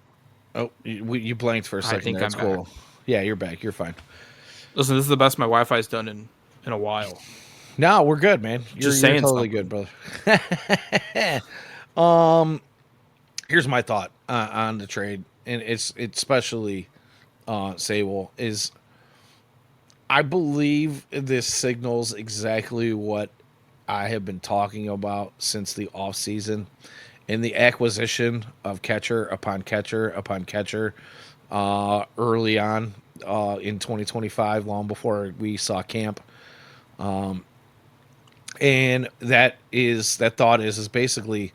Oh, you blanked for a second. I think That's I'm cool. back. Yeah, you're back. You're fine. Listen, this is the best my Wi-Fi's done in a while. No, we're good, man. You're saying totally something. good, brother. Here's my thought on the trade, and it's especially Sable is. I believe this signals exactly what I have been talking about since the offseason in the acquisition of catcher upon catcher upon catcher early on in 2025, long before we saw camp. And that thought is basically,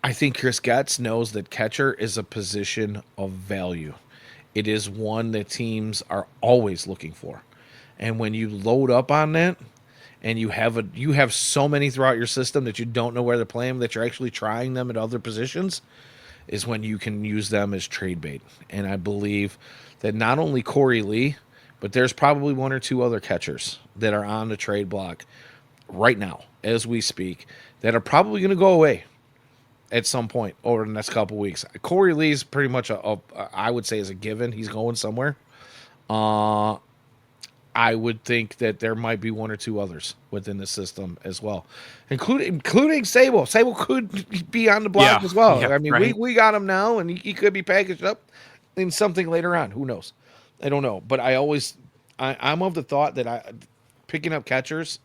I think Chris Getz knows that catcher is a position of value. It is one that teams are always looking for. And when you load up on that and you have so many throughout your system that you don't know where to play them, that you're actually trying them at other positions, is when you can use them as trade bait. And I believe that not only Corey Lee, but there's probably one or two other catchers that are on the trade block right now as we speak that are probably going to go away at some point over the next couple weeks. Corey Lee's pretty much I would say is a given. He's going somewhere. I would think that there might be one or two others within the system as well, including Sable. Sable could be on the block as well. Yeah, I mean, right? we got him now, and he could be packaged up in something later on. Who knows? I don't know. But I'm of the thought that picking up catchers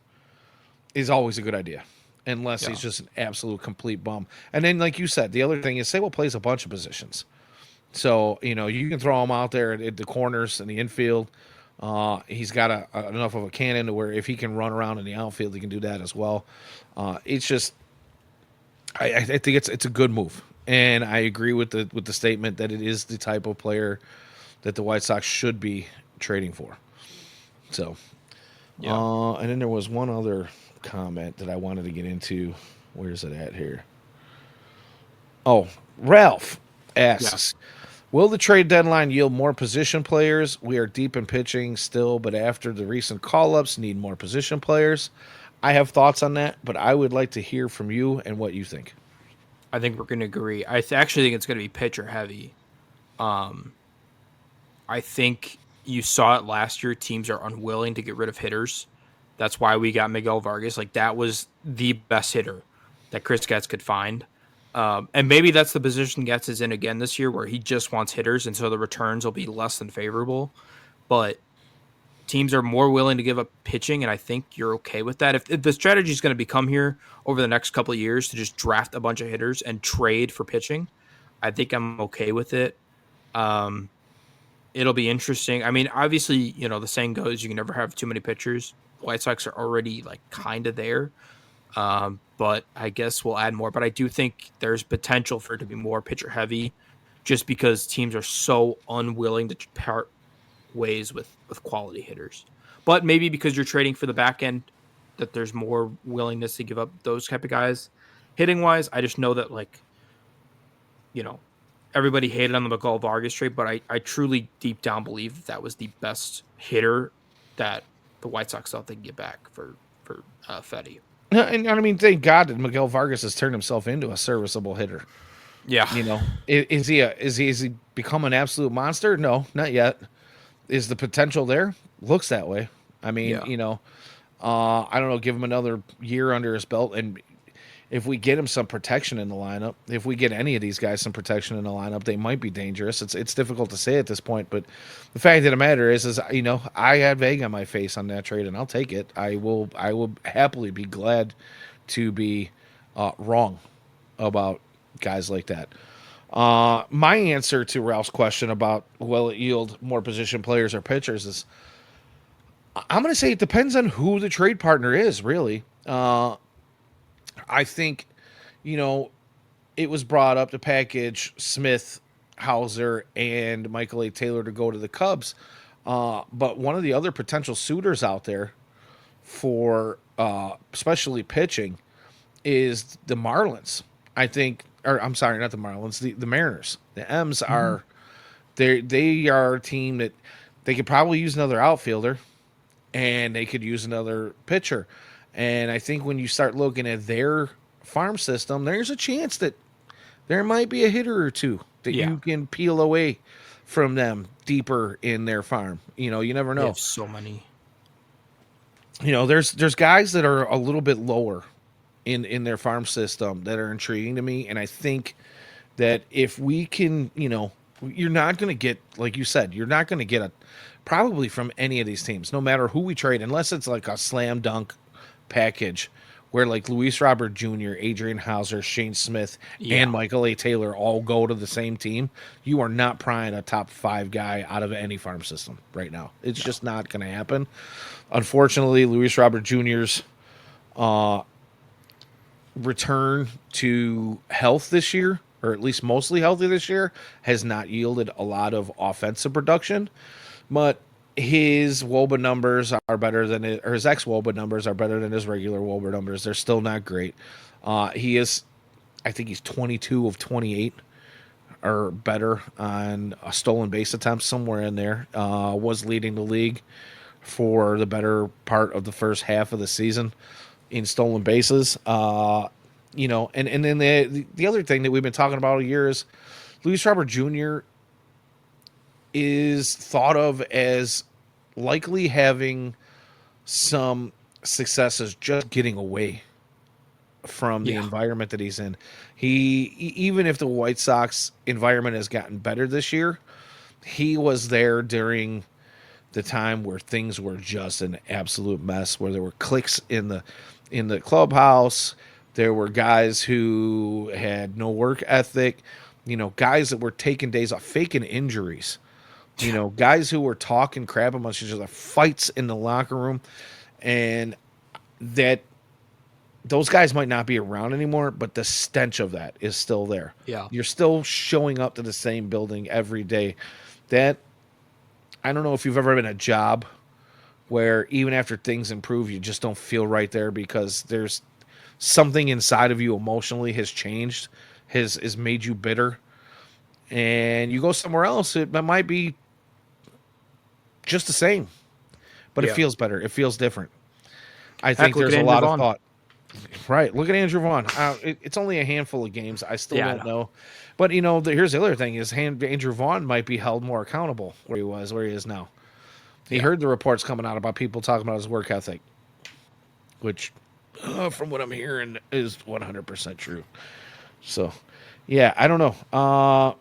is always a good idea. unless he's Yeah. just an absolute complete bum. And then, like you said, the other thing is Sable plays a bunch of positions. So, you can throw him out there at the corners and the infield. He's got enough of a cannon to where if he can run around in the outfield, he can do that as well. It's just, I think it's a good move, and I agree with the statement that it is the type of player that the White Sox should be trading for. So, Yeah. and then there was one other comment that I wanted to get into. Where's it at here? Oh, Ralph Yeah. asks, will the trade deadline yield more position players? We are deep in pitching still, but after the recent call ups, need more position players. I have thoughts on that, but I would like to hear from you and what you think. I think we're going to agree. Actually think it's going to be pitcher heavy. Um, I think you saw it last year. Teams are unwilling to get rid of hitters. That's why we got Miguel Vargas. Like that was the best hitter that Chris Getz could find. And maybe that's the position Getz is in again this year, where he just wants hitters, and so the returns will be less than favorable. But teams are more willing to give up pitching, and I think you're okay with that. If the strategy is going to become here over the next couple of years to just draft a bunch of hitters and trade for pitching, I think I'm okay with it. Um, it'll be interesting. I mean, obviously, the saying goes you can never have too many pitchers. The White Sox are already like kind of there. But I guess we'll add more. But I do think there's potential for it to be more pitcher heavy just because teams are so unwilling to part ways with quality hitters. But maybe because you're trading for the back end, that there's more willingness to give up those type of guys. Hitting wise, I just know that you know, everybody hated on the Miguel Vargas trade, but I truly deep down believe that was the best hitter that the White Sox thought they could get back for Fetty. And I mean, thank God that Miguel Vargas has turned himself into a serviceable hitter. Yeah, Is he become an absolute monster? No, not yet. Is the potential there? Looks that way. I mean, yeah, I don't know. Give him another year under his belt, and if we get him some protection in the lineup, if we get any of these guys some protection in the lineup, they might be dangerous. It's difficult to say at this point, but the fact of the matter is I had Vega on my face on that trade, and I'll take it. I will happily be glad to be wrong about guys like that. My answer to Ralph's question about will it yield more position players or pitchers is I'm going to say it depends on who the trade partner is, really. I think, you know, it was brought up to package Smith, Hauser, and Michael A. Taylor to go to the Cubs. But one of the other potential suitors out there for especially pitching is the Marlins. I think, or I'm sorry, not the Marlins, the Mariners. The M's are they are a team that they could probably use another outfielder and they could use another pitcher. And I think when you start looking at their farm system, there's a chance that there might be a hitter or two that yeah. you can peel away from them deeper in their farm. You never They know. have so many. There's guys that are a little bit lower in their farm system that are intriguing to me, and I think that if we can, you're not going to get, like you said, you're not going to get a probably from any of these teams, no matter who we trade, unless it's like a slam dunk package where like Luis Robert Jr., Adrian Hauser, Shane Smith, Yeah, and Michael A. Taylor all go to the same team. You are not prying a top 5 guy out of any farm system right now. It's no, just not going to happen. Unfortunately, Luis Robert Jr.'s return to health this year, or at least mostly healthy this year, has not yielded a lot of offensive production. But his WOBA numbers are better than it, or his ex WOBA numbers are better than his regular WOBA numbers. They're still not great. He is, I think he's 22 of 28 or better on a stolen base attempt, somewhere in there. Was leading the league for the better part of the first half of the season in stolen bases. And then the other thing that we've been talking about all year is Luis Robert Jr. is thought of as likely having some successes just getting away from the yeah, environment that he's in. Even if the White Sox environment has gotten better this year, he was there during the time where things were just an absolute mess, where there were cliques in the clubhouse. There were guys who had no work ethic, guys that were taking days off, faking injuries, guys who were talking crap amongst each other, fights in the locker room, and that those guys might not be around anymore, but the stench of that is still there. Yeah. You're still showing up to the same building every day. That I don't know if you've ever been a job where even after things improve, you just don't feel right there because there's something inside of you emotionally has changed, has made you bitter, and you go somewhere else. It might be just the same, but it Yeah. feels better. It feels different. I Heck, think look at there's a Andrew lot of Vaughn. thought. Right. Look at Andrew Vaughn. It's only a handful of games. I still Yeah, I don't know. know. But, here's the other thing is Andrew Vaughn might be held more accountable where he is now. He Yeah. heard the reports coming out about people talking about his work ethic, which, from what I'm hearing, is 100% true. So, yeah, I don't know.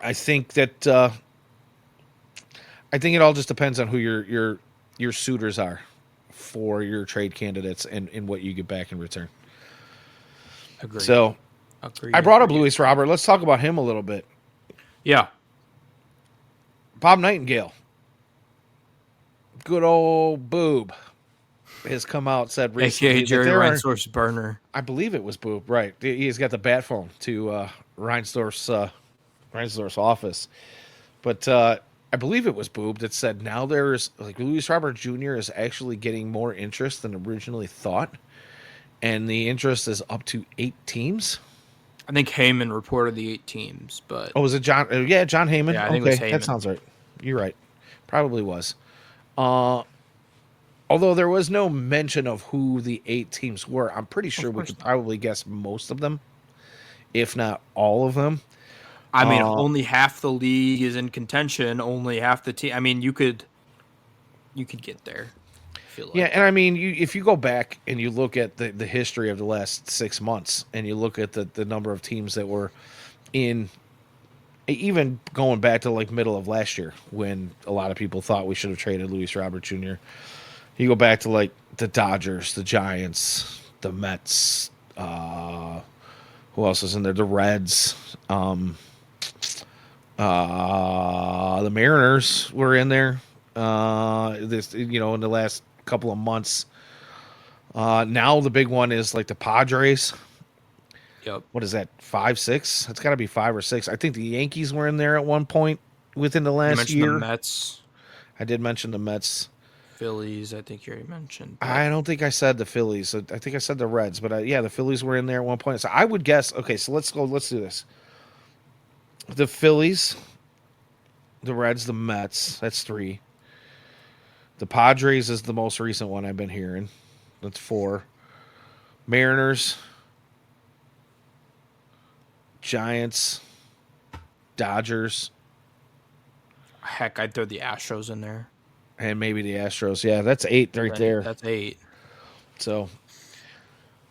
I think that I think it all just depends on who your suitors are for your trade candidates and what you get back in return. Agreed. So I Agreed. brought up Agreed. Luis Robert. Let's talk about him a little bit. Yeah. Bob Nightingale, good old boob, has come out said AKA recently that Jerry there are. Reinsdorf's burner. I believe it was boob. Right, he's got the bat phone to Reinsdorf's office, but I believe it was boob that said now there's like Luis Robert Jr. is actually getting more interest than originally thought, and the interest is up to 8 teams. I think Heyman reported the 8 teams, but Oh, was it John? Yeah, John Heyman. yeah, I think it was Okay, that Heyman. sounds right. You're right. Probably was. Although there was no mention of who the 8 teams were, I'm pretty sure Of we course could not. probably guess most of them, if not all of them. I mean, Uh, only half the league is in contention. Only half the team. I mean, you could get there. I feel yeah, like. and I mean, if you go back and you look at the history of the last 6 months, and you look at the number of teams that were in, even going back to like middle of last year when a lot of people thought we should have traded Luis Robert Jr. You go back to like the Dodgers, the Giants, the Mets. Who else is in there? The Reds. The Mariners were in there. In the last couple of months. Now the big one is like the Padres. Yep. What is that? 5, 6? It's got to be 5 or 6. I think the Yankees were in there at one point within the You last mentioned the year. Mets, I did mention the Mets. Phillies. I think you already mentioned, but I don't think I said the Phillies. I think I said the Reds, but yeah, the Phillies were in there at one point. So I would guess. Okay, so let's go. Let's do this. The Phillies, the Reds, the Mets. That's 3. The Padres is the most recent one I've been hearing. That's 4. Mariners, Giants, Dodgers, heck, I'd throw the Astros in there. and maybe the Astros. Yeah, that's 8 right there. That's 8. So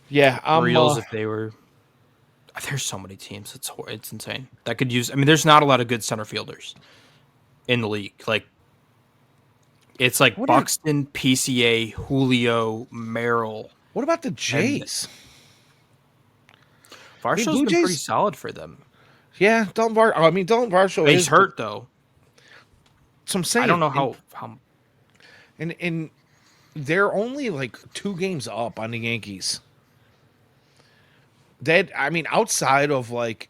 yeah, I'm. Orioles, if they were. There's so many teams. It's insane. That could use. I mean, there's not a lot of good center fielders in the league. Like it's like What? Buxton, PCA, Julio, Merrill, What about the and Jays? I mean, Varsho's Blue been pretty Jays. solid for them. Yeah, Dalton Varsho He's is. hurt though. That's what I'm I don't saying. know And, how. and they're only like 2 games up on the Yankees. That I mean, outside of like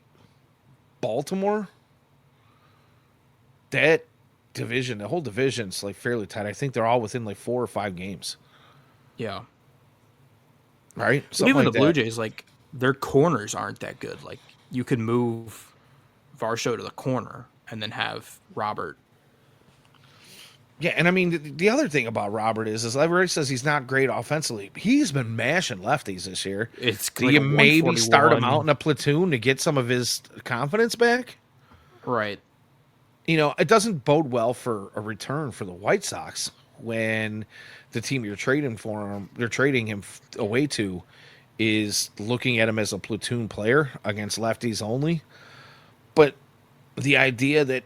Baltimore, that division, the whole division's like fairly tight. I think they're all within like 4 or 5 games, Yeah, right? but Something even the like Blue that. Jays, like their corners aren't that good. Like you could move Varsho to the corner and then have Robert. Yeah, and I mean the other thing about Robert is everybody says he's not great offensively. He's been mashing lefties this year. It's Do like you a maybe start him out 141. in a platoon to get some of his confidence back? Right. It doesn't bode well for a return for the White Sox when the team you're trading him away to, is looking at him as a platoon player against lefties only. But the idea that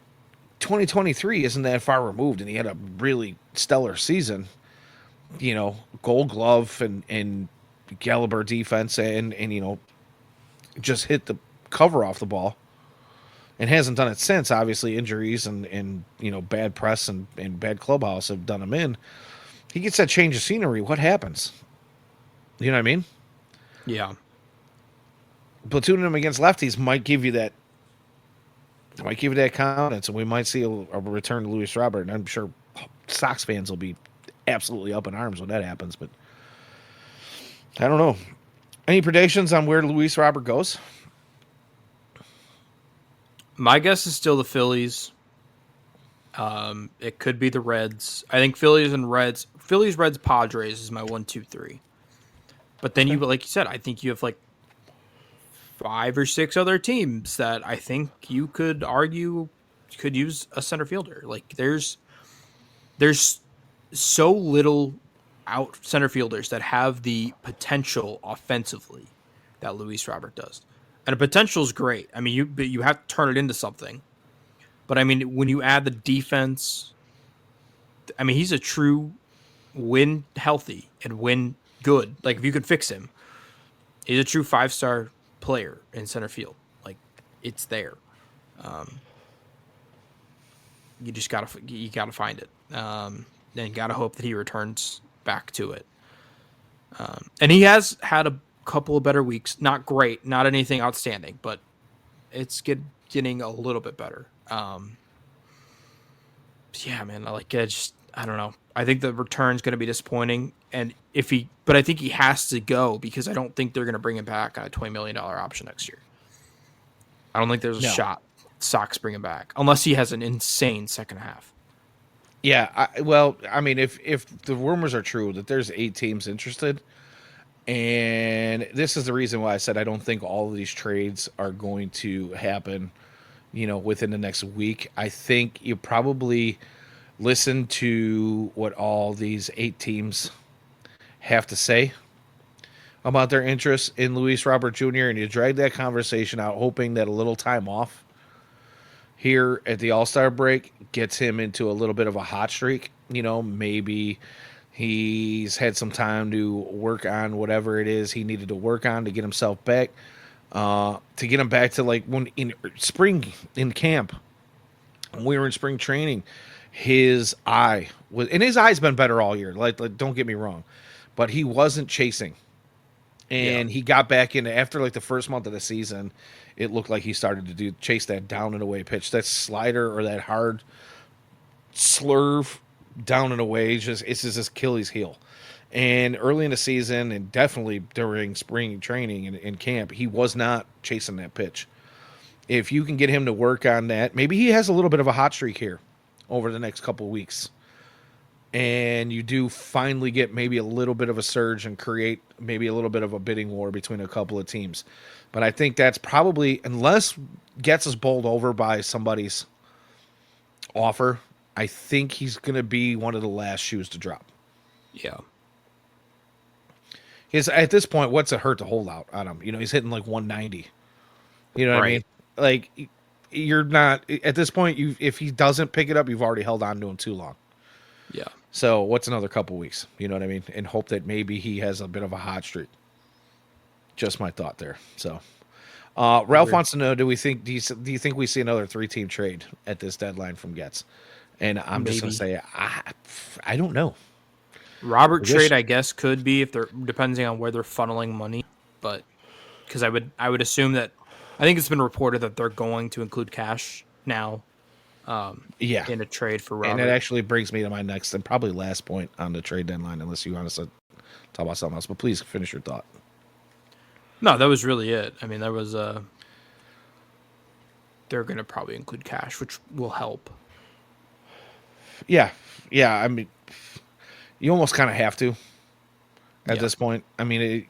2023 isn't that far removed, and he had a really stellar season, Gold Glove and Gallagher defense and just hit the cover off the ball, and hasn't done it since. Obviously, injuries and bad press and bad clubhouse have done him in. He gets that change of scenery. What happens? You know what I mean? Yeah. Platooning him against lefties might give you that. Might give you that confidence, and we might see a return to Luis Robert. And I'm sure Sox fans will be absolutely up in arms when that happens. But I don't know. Any predictions on where Luis Robert goes? My guess is still the Phillies. It could be the Reds. I think Phillies and Reds. Phillies, Reds, Padres is my 1, 2, 3. But then like you said, I think you have like 5 or 6 other teams that I think you could argue could use a center fielder. Like there's so little out center fielders that have the potential offensively that Luis Robert does. And the potential is great. I mean, you have to turn it into something. But I mean, when you add the defense, I mean, he's a true win healthy and win good. Like if you could fix him, he's a true 5-star player in center field. Like it's there. You just gotta find it. And gotta hope that he returns back to it. And he has had a couple of better weeks. Not great, not anything outstanding, but it's getting a little bit better. Yeah, man. I don't know. I think the return's going to be disappointing, and but I think he has to go because I don't think they're going to bring him back on a $20 million option next year. I don't think there's a shot Sox bring him back unless he has an insane second half. Yeah, if the rumors are true that there's 8 teams interested, and this is the reason why I said I don't think all of these trades are going to happen, within the next week. I think you probably listen to what all these 8 teams have to say about their interest in Luis Robert Jr., and you drag that conversation out, hoping that a little time off here at the All-Star break gets him into a little bit of a hot streak. Maybe he's had some time to work on whatever it is he needed to work on to get himself back, to get him back to like when in spring in camp, when we were in spring training, his eye's been better all year. Like don't get me wrong, but he wasn't chasing. And he got back in after like the first month of the season. It looked like he started to chase that down and away pitch, that slider or that hard slurve down and away. It's just his Achilles heel. And early in the season, and definitely during spring training and in camp, he was not chasing that pitch. If you can get him to work on that, maybe he has a little bit of a hot streak here over the next couple of weeks. And you do finally get maybe a little bit of a surge and create maybe a little bit of a bidding war between a couple of teams. But I think that's probably, unless gets us bowled over by somebody's offer, I think he's going to be one of the last shoes to drop. Yeah. At this point, what's it hurt to hold out on him? He's hitting like 190. You know what I mean? Like, you're not, at this point, if he doesn't pick it up, you've already held on to him too long. Yeah. So what's another couple weeks? You know what I mean? And hope that maybe he has a bit of a hot streak. Just my thought there. So, Ralph wants to know: do you think we see another 3-team trade at this deadline from Getz? And I'm just going to say I don't know. Robert trade, I guess, could be if they're depending on where they're funneling money, but because I would assume that I think it's been reported that they're going to include cash now. In a trade for Robert. And it actually brings me to my next and probably last point on the trade deadline, unless you want to talk about something else. But please finish your thought. No, that was really it. I mean, there was they're going to probably include cash, which will help. Yeah. I mean, you almost kind of have to at this point. I mean,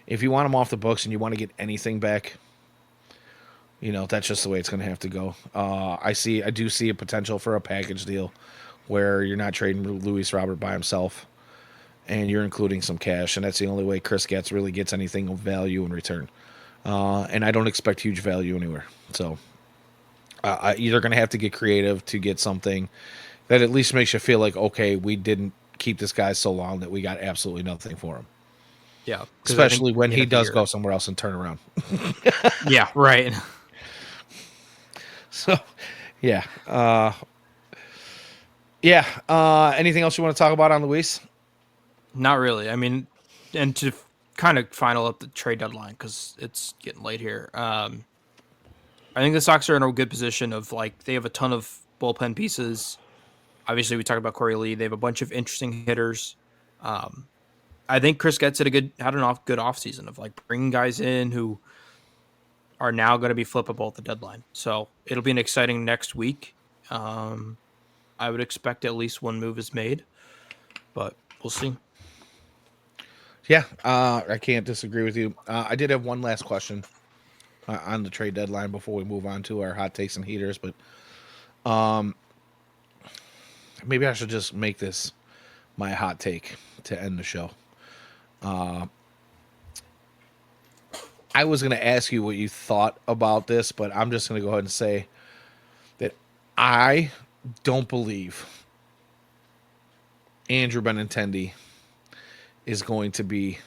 if you want them off the books and you want to get anything back, that's just the way it's going to have to go. I do see a potential for a package deal where you're not trading Luis Robert by himself and you're including some cash, and that's the only way Chris Getz really gets anything of value in return. And I don't expect huge value anywhere. So you're going to have to get creative to get something that at least makes you feel like, okay, we didn't keep this guy so long that we got absolutely nothing for him. Yeah, because I think especially when beginning he of the does year. go somewhere else and turn around. Yeah, right. So, yeah, yeah. Anything else you want to talk about on Luis? Not really. I mean, and to kind of final up the trade deadline because it's getting late here. I think the Sox are in a good position of like they have a ton of bullpen pieces. Obviously, we talked about Corey Lee. They have a bunch of interesting hitters. Um, I think Chris Getz had an good off season of like bringing guys in who are now going to be flippable at the deadline. So it'll be an exciting next week. Um, I would expect at least one move is made, but we'll see. Yeah, I can't disagree with you. I did have one last question on the trade deadline before we move on to our hot takes and heaters, but maybe I should just make this my hot take to end the show. I was going to ask you what you thought about this, but I'm just going to go ahead and say that I don't believe Andrew Benintendi is going to be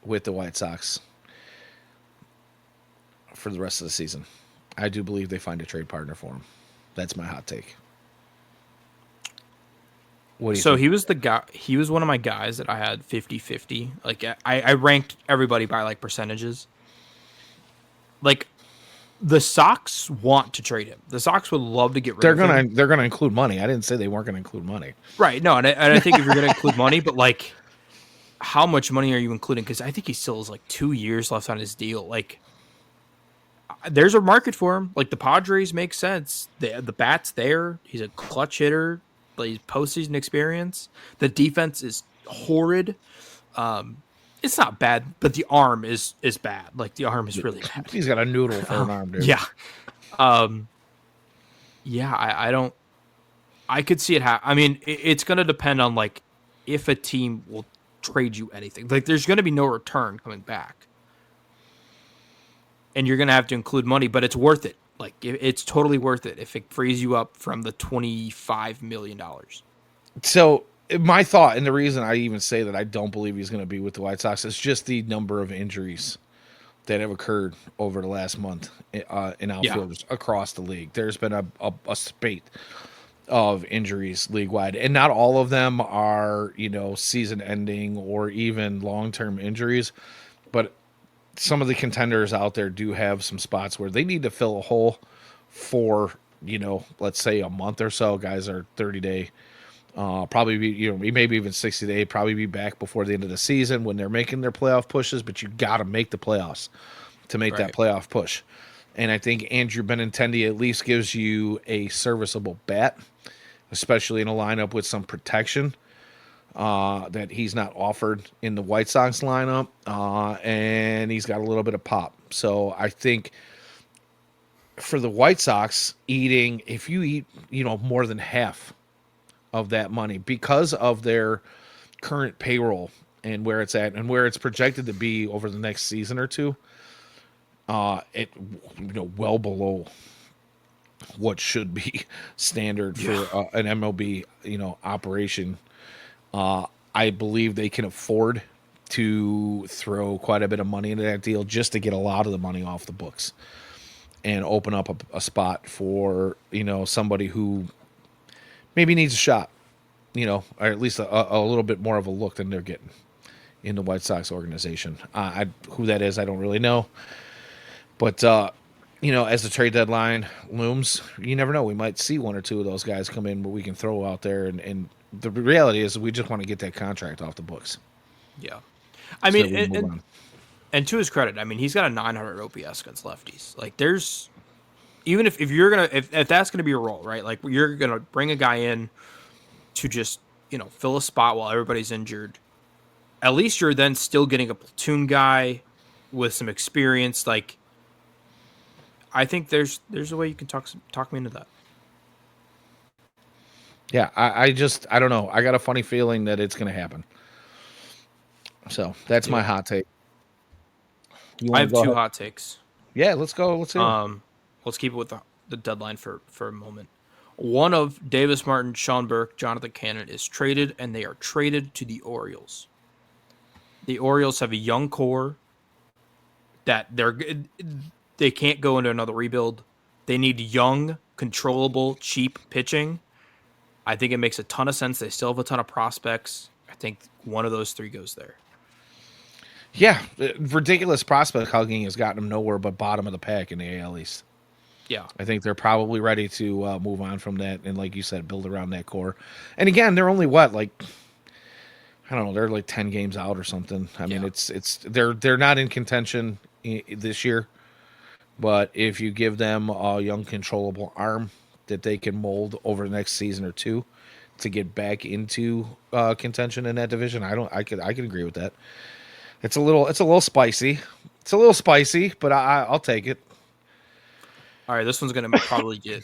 with the White Sox for the rest of the season. I do believe they find a trade partner for him. That's my hot take. What do you So think? he was the guy. He was one of my guys that I had 50-50. Like I ranked everybody by like percentages. Like the Sox want to trade him. The Sox would love to get rid of him. They're gonna include money. I didn't say they weren't gonna include money. Right. No, and I think if you're going to include money, but like how much money are you including? Because I think he still has like 2 years left on his deal. Like there's a market for him. Like the Padres make sense. The bat's there. He's a clutch hitter. Like he's postseason experience. The defense is horrid. It's not bad, but the arm is bad. Like the arm is really bad. He's got a noodle for an arm, dude. Yeah. Um, yeah, I don't. I could see it. I mean, it's going to depend on like if a team will trade you anything. Like, there's going to be no return coming back, and you're going to have to include money, but it's worth it. Like, it's totally worth it if it frees you up from the $25 million. So my thought, and the reason I even say that I don't believe he's going to be with the White Sox, is just the number of injuries that have occurred over the last month in outfielders across the league. There's been a spate of injuries league wide, and not all of them are season ending or even long term injuries, but some of the contenders out there do have some spots where they need to fill a hole for let's say a month or so. Guys are 30-day. Probably be, maybe even 60-day, probably be back before the end of the season when they're making their playoff pushes, but you got to make the playoffs to make that playoff push. And I think Andrew Benintendi at least gives you a serviceable bat, especially in a lineup with some protection that he's not offered in the White Sox lineup. And he's got a little bit of pop. So I think for the White Sox, if you eat, more than half of that money because of their current payroll and where it's at and where it's projected to be over the next season or two, it well below what should be standard for an MLB operation. I believe they can afford to throw quite a bit of money into that deal just to get a lot of the money off the books and open up a spot for somebody who maybe needs a shot, or at least a little bit more of a look than they're getting in the White Sox organization. Who that is, I don't really know. But, as the trade deadline looms, you never know. We might see one or two of those guys come in where we can throw out there. And the reality is we just want to get that contract off the books. Yeah. I So mean, we move on. and to his credit, I mean, he's got a 900 OPS against lefties. Like, there's even if you're gonna if that's gonna be a role, right? Like, you're gonna bring a guy in to just fill a spot while everybody's injured. At least you're then still getting a platoon guy with some experience. Like, I think there's a way you can talk me into that. Yeah, I don't know. I got a funny feeling that it's going to happen. So that's my hot take. You I want to have go two ahead? hot takes. Yeah, let's go. Let's hear 'em. Let's keep it with the deadline for a moment. One of Davis Martin, Sean Burke, Jonathan Cannon is traded, and they are traded to the Orioles. The Orioles have a young core that they can't go into another rebuild. They need young, controllable, cheap pitching. I think it makes a ton of sense. They still have a ton of prospects. I think one of those three goes there. Yeah, ridiculous prospect hugging has gotten them nowhere but bottom of the pack in the AL East. Yeah. I think they're probably ready to move on from that and, like you said, build around that core. And again, they're only what, like, I don't know, they're like 10 games out or something. I mean, Yeah. they're not in contention this year, but if you give them a young controllable arm that they can mold over the next season or two to get back into contention in that division, I could agree with that. It's a little spicy. It's a little spicy, but I'll take it. All right, this one's gonna probably get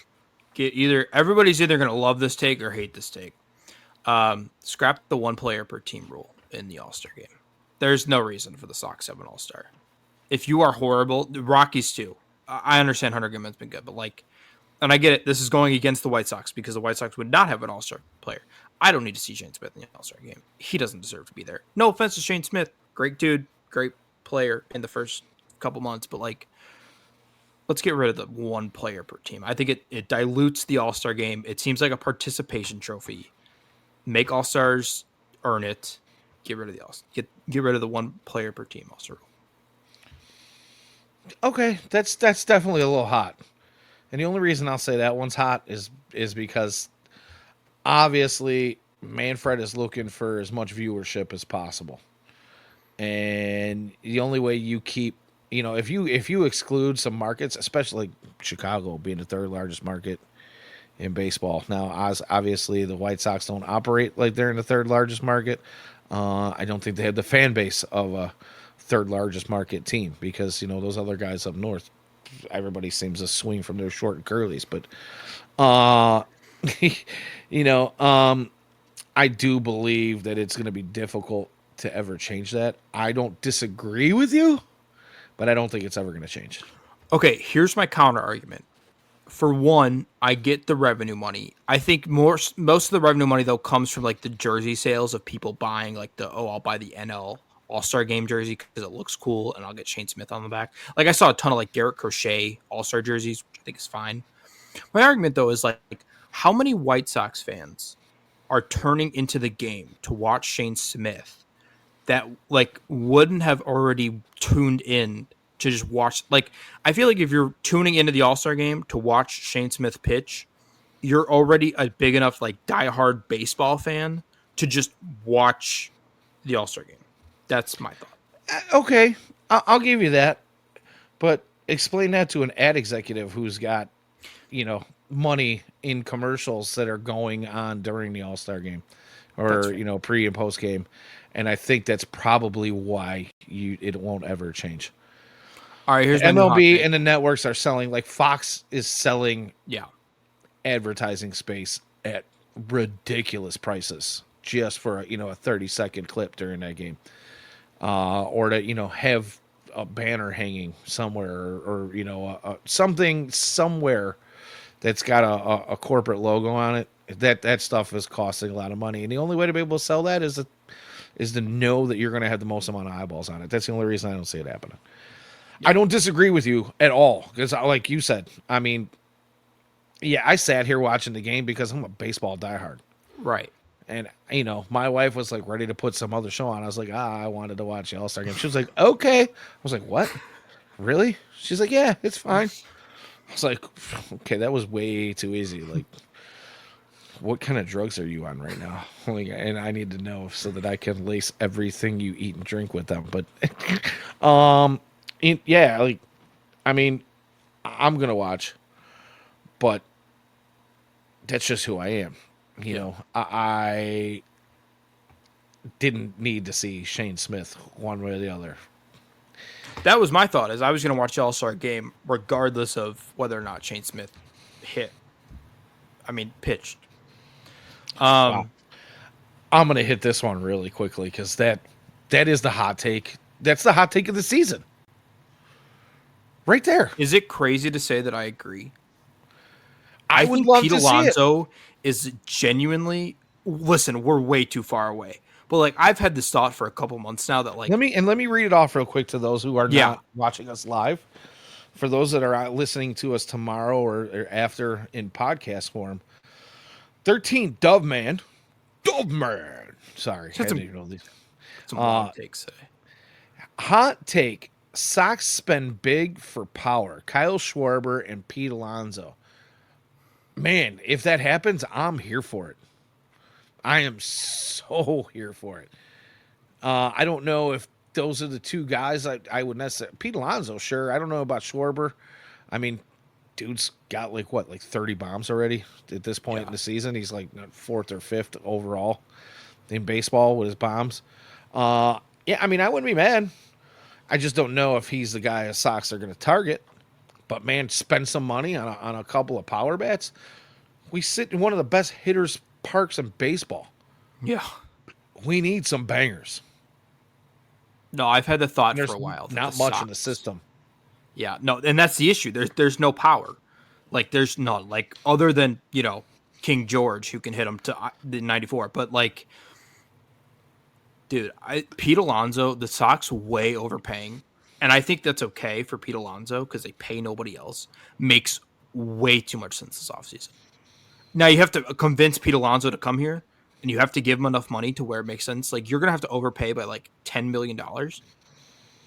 either everybody's either gonna love this take or hate this take. Scrap the one player per team rule in the All Star game. There's no reason for the Sox to have an All Star. If you are horrible, the Rockies too. I understand Hunter Goodman's been good, but like, and I get it. This is going against the White Sox because the White Sox would not have an All Star player. I don't need to see Shane Smith in the All Star game. He doesn't deserve to be there. No offense to Shane Smith, great dude, great player in the first couple months, but like, let's get rid of the one player per team. I think it dilutes the All Star game. It seems like a participation trophy. Make All Stars earn it. Get rid of the get rid of the one player per team All Star rule. Okay, that's definitely a little hot. And the only reason I'll say that one's hot is because obviously Manfred is looking for as much viewership as possible. And the only way you keep, if you exclude some markets, especially like Chicago being the third largest market in baseball. Now, as obviously the White Sox don't operate like they're in the third largest market. I don't think they have the fan base of a third largest market team because those other guys up north, everybody seems to swing from their short and curlies. But you know, I do believe that it's going to be difficult to ever change that. I don't disagree with you, but I don't think it's ever going to change. Okay, here's my counter argument. For one, I get the revenue money. I think most of the revenue money though comes from like the jersey sales of people buying like I'll buy the NL All-Star game jersey because it looks cool and I'll get Shane Smith on the back. Like I saw a ton of like Garrett Crochet All-Star jerseys, which I think is fine. My argument though is like how many White Sox fans are turning into the game to watch Shane Smith that like wouldn't have already tuned in to just watch. Like I feel like if you're tuning into the All-Star game to watch Shane Smith pitch, you're already a big enough like diehard baseball fan to just watch the All-Star game. That's my thought. Okay, I'll give you that, but explain that to an ad executive who's got money in commercials that are going on during the All-Star game or pre and post game, and I think that's probably why it won't ever change. All right, here's MLB and the networks are selling, like Fox is selling yeah advertising space at ridiculous prices just for a 30-second clip during that game, or to have a banner hanging somewhere or something somewhere that's got a corporate logo on it. That stuff is costing a lot of money, and the only way to be able to sell that is to know that you're going to have the most amount of eyeballs on it. That's the only reason I don't see it happening. Yeah. I don't disagree with you at all because, like you said, I mean, yeah, I sat here watching the game because I'm a baseball diehard, right? And my wife was like ready to put some other show on. I was like, I wanted to watch the All-Star game. She was like, okay. I was like, what? Really? She's like, yeah, it's fine. I was like, okay, that was way too easy. Like, what kind of drugs are you on right now? Like, and I need to know so that I can lace everything you eat and drink with them. But, yeah, like, I mean, I'm gonna watch, but that's just who I am. I didn't need to see Shane Smith one way or the other. That was my thought. Is I was going to watch the All-Star game regardless of whether or not Shane Smith pitched. Wow. I'm going to hit this one really quickly because that is the hot take. That's the hot take of the season. Right there. Is it crazy to say that I agree? I would love Pete to Alonso see it. is genuinely. Listen, we're way too far away, But like I've had this thought for a couple months now that like Let me read it off real quick to those who are yeah, not watching us live. For those that are listening to us tomorrow or after in podcast form, 13 Dove Man. Sorry, I had didn't know these. some long takes today. Hot take: Sox spend big for power. Kyle Schwarber and Pete Alonso. Man, if that happens, I'm here for it. I am so here for it. I don't know if those are the two guys I would necessarily. Pete Alonso, sure. I don't know about Schwarber. I mean, dude's got like 30 bombs already at this point in the season. He's like fourth or fifth overall in baseball with his bombs. Yeah, I mean, I wouldn't be mad. I just don't know if he's the guy the Sox are going to target. But man, spend some money on a couple of power bats. We sit in one of the best hitters parks in baseball. Yeah. We need some bangers. No, I've had the thought There's for a while. not much in the system. Yeah, no, and that's the issue. There's no power. Like there's none. Like other than King George who can hit him to the 94. But like, dude, Pete Alonso, the Sox way overpaying, and I think that's okay for Pete Alonso because they pay nobody else. Makes way too much sense this offseason. Now you have to convince Pete Alonso to come here, and you have to give him enough money to where it makes sense. Like you're gonna have to overpay by like $10 million.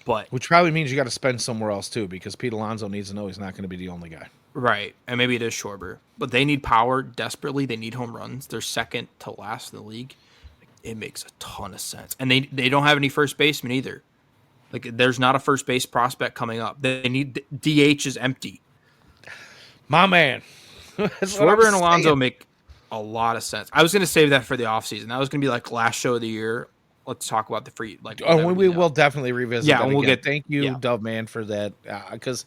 But which probably means you got to spend somewhere else too, because Pete Alonso needs to know he's not going to be the only guy. right, and maybe it is Schwarber, but they need power desperately. They need home runs. They're second to last in the league. It makes a ton of sense, and they don't have any first baseman either. Like there's not a first base prospect coming up. They need DH is empty. My man, Schwarber and Alonso make a lot of sense. I was going to save that for the offseason. That was going to be like last show of the year. Let's talk about the free. Like, we will definitely revisit. Yeah, that and we'll again. get. Thank you, Dove Man, for that. Because,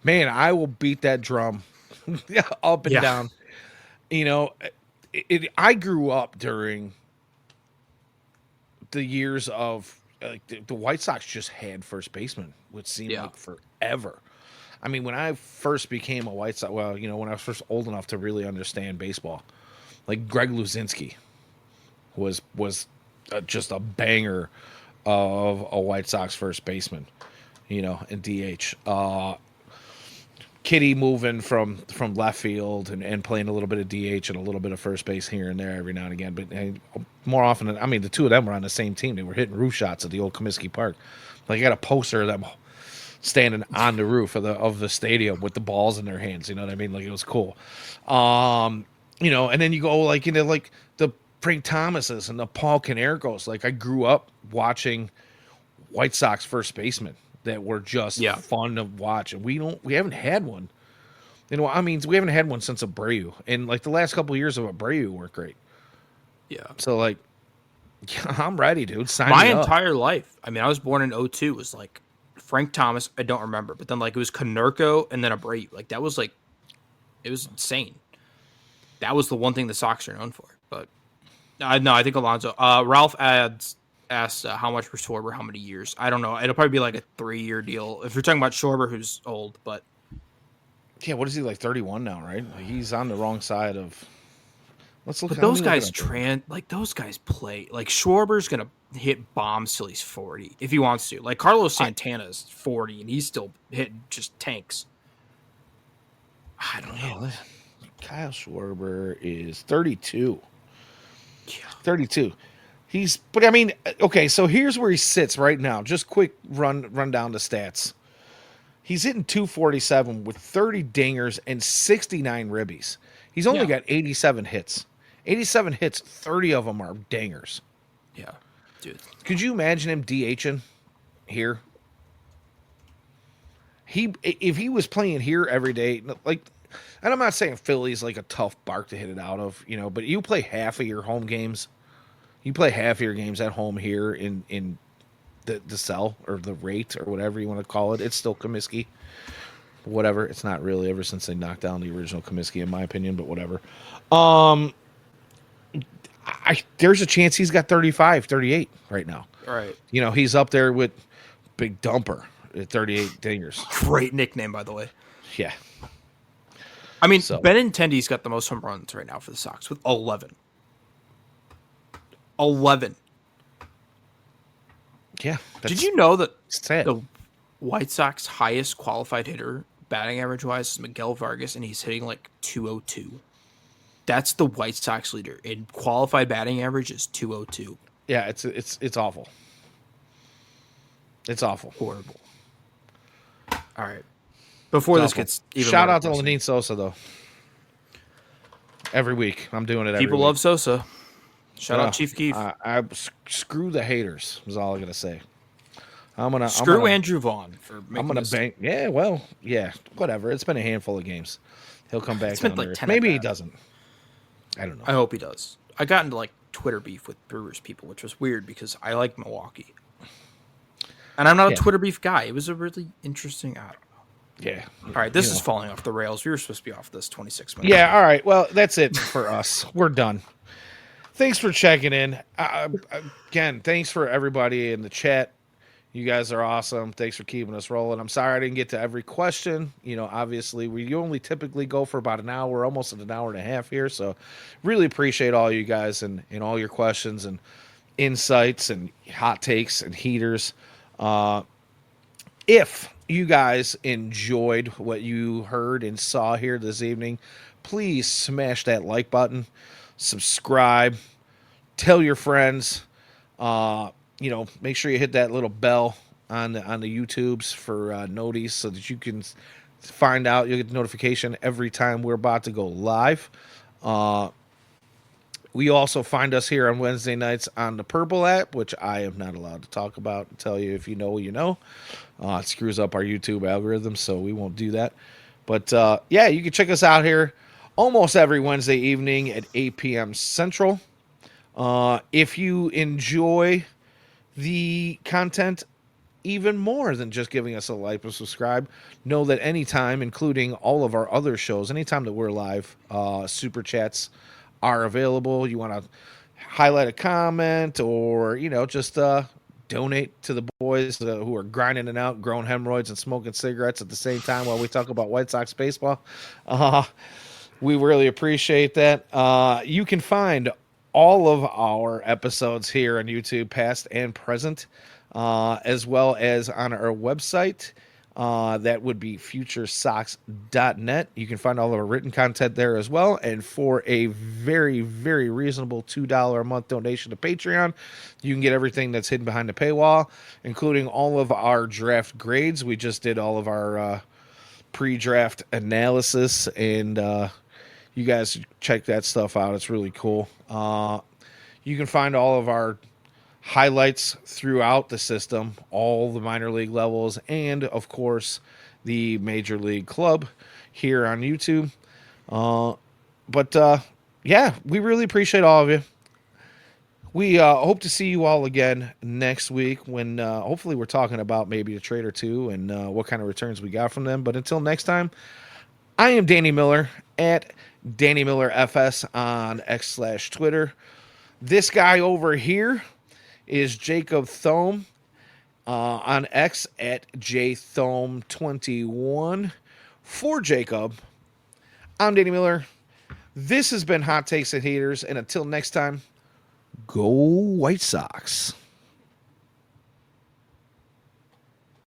man, I will beat that drum up and down. I grew up during the years of the White Sox just had first baseman, which seemed like forever. I mean, when I first became a White Sox, well, when I was first old enough to really understand baseball, like Greg Luzinski was just a banger of a White Sox first baseman, and DH. Kitty moving from left field and playing a little bit of DH and a little bit of first base here and there every now and again. But more often than, I mean, the two of them were on the same team. They were hitting roof shots at the old Comiskey Park. Like I got a poster of them standing on the roof of the stadium with the balls in their hands. You know what I mean? Like it was cool. And then you go like like the Frank Thomases and the Paul Konerkos. Like I grew up watching White Sox first basemen that were just fun to watch, and we haven't had one. I mean, we haven't had one since Abreu, and like the last couple of years of Abreu weren't great. Yeah. So like, I'm ready, dude. Sign My me up. entire life. I mean, I was born in 2002. Was like Frank Thomas. I don't remember, but then like it was Konerko and then Abreu. Like that was like, it was insane. That was the one thing the Sox are known for. But no, I think Alonso. Ralph asked how much for Schwarber, how many years. I don't know. It'll probably be like a 3-year deal. If you're talking about Schwarber, who's old, but yeah, what is he, like 31 now, right? Like he's on the wrong side of. Let's look. But those guys those guys play. Like Schwarber's gonna hit bombs till he's 40 if he wants to. Like Carlos Santana's 40 and he's still hitting just tanks. I don't know. Kyle Schwarber is 32. Yeah. 32. But I mean, okay, so here's where he sits right now. Just quick run down the stats. He's hitting 247 with 30 dingers and 69 ribbies. He's only got 87 hits. 87 hits, 30 of them are dingers. Yeah, dude. Could you imagine him DHing here? If he was playing here every day, like, and I'm not saying Philly's like a tough bark to hit it out of, but you play half of your home games. You play half of your games at home here in the cell or the rate or whatever you want to call it. It's still Comiskey. Whatever. It's not really, ever since they knocked down the original Comiskey, in my opinion, but whatever. There's a chance he's got 35, 38 right now. Right. He's up there with Big Dumper at 38 dingers. Great nickname, by the way. Yeah. I mean, Benintendi's got the most home runs right now for the Sox with 11. 11. Yeah, Did that's you know that sad. the White Sox highest qualified hitter batting average wise is Miguel Vargas, and he's hitting like 202. That's the White Sox leader in qualified batting average is 202. Yeah, it's awful. It's awful. Horrible. All right. Before It's this awful. gets even Shout more out to depressing, Lenine Sosa though. Every week, I'm doing it every people week. love Sosa. Shout out Chief Keef. Screw the haters. Is all I'm gonna say. Screw Andrew Vaughn for making I'm gonna this. bank. Yeah, well, yeah, whatever. It's been a handful of games. He'll come back It's been down like there. 10 at Maybe he bats. doesn't. I don't know. I hope he does. I got into like Twitter beef with Brewers people, which was weird because I like Milwaukee. And I'm not Yeah. a Twitter beef guy. It was a really interesting. I don't know. Yeah. All right, this is falling off the rails. We were supposed to be off this 26 minutes. Yeah. All right. Well, that's it for us. We're done. Thanks for checking in. Again, thanks for everybody in the chat. You guys are awesome. Thanks for keeping us rolling. I'm sorry I didn't get to every question. Obviously, we only typically go for about an hour, almost an hour and a half here. So, really appreciate all you guys and all your questions and insights and hot takes and heaters. If you guys enjoyed what you heard and saw here this evening, please smash that like button, subscribe, tell your friends. Make sure you hit that little bell on the YouTubes for noties so that you can find out. You'll get the notification every time we're about to go live. We also find us here on Wednesday nights on the Purple app, which I am not allowed to talk about and tell you. If you know, you know. It screws up our YouTube algorithm, so we won't do that. But yeah, you can check us out here almost every Wednesday evening at 8 p.m. Central. If you enjoy the content even more than just giving us a like or subscribe, know that anytime, including all of our other shows, anytime that we're live, super chats are available. You want to highlight a comment or, just donate to the boys who are grinding it out, growing hemorrhoids and smoking cigarettes at the same time while we talk about White Sox baseball. We really appreciate that. You can find all of our episodes here on YouTube, past and present, as well as on our website. That would be FutureSox.net. You can find all of our written content there as well. And for a very, very reasonable $2 a month donation to Patreon, you can get everything that's hidden behind the paywall, including all of our draft grades. We just did all of our pre-draft analysis, and you guys check that stuff out. It's really cool. You can find all of our highlights throughout the system, all the minor league levels, and of course the major league club here on YouTube. Yeah, we really appreciate all of you. We hope to see you all again next week when hopefully we're talking about maybe a trade or two and what kind of returns we got from them. But until next time, I am Danny Miller at Danny Miller FS on X/Twitter. This guy over here is Jacob Thome on X at jthome21. For Jacob, I'm Danny Miller. This has been Hot Takes and Heaters, and until next time, go White Sox.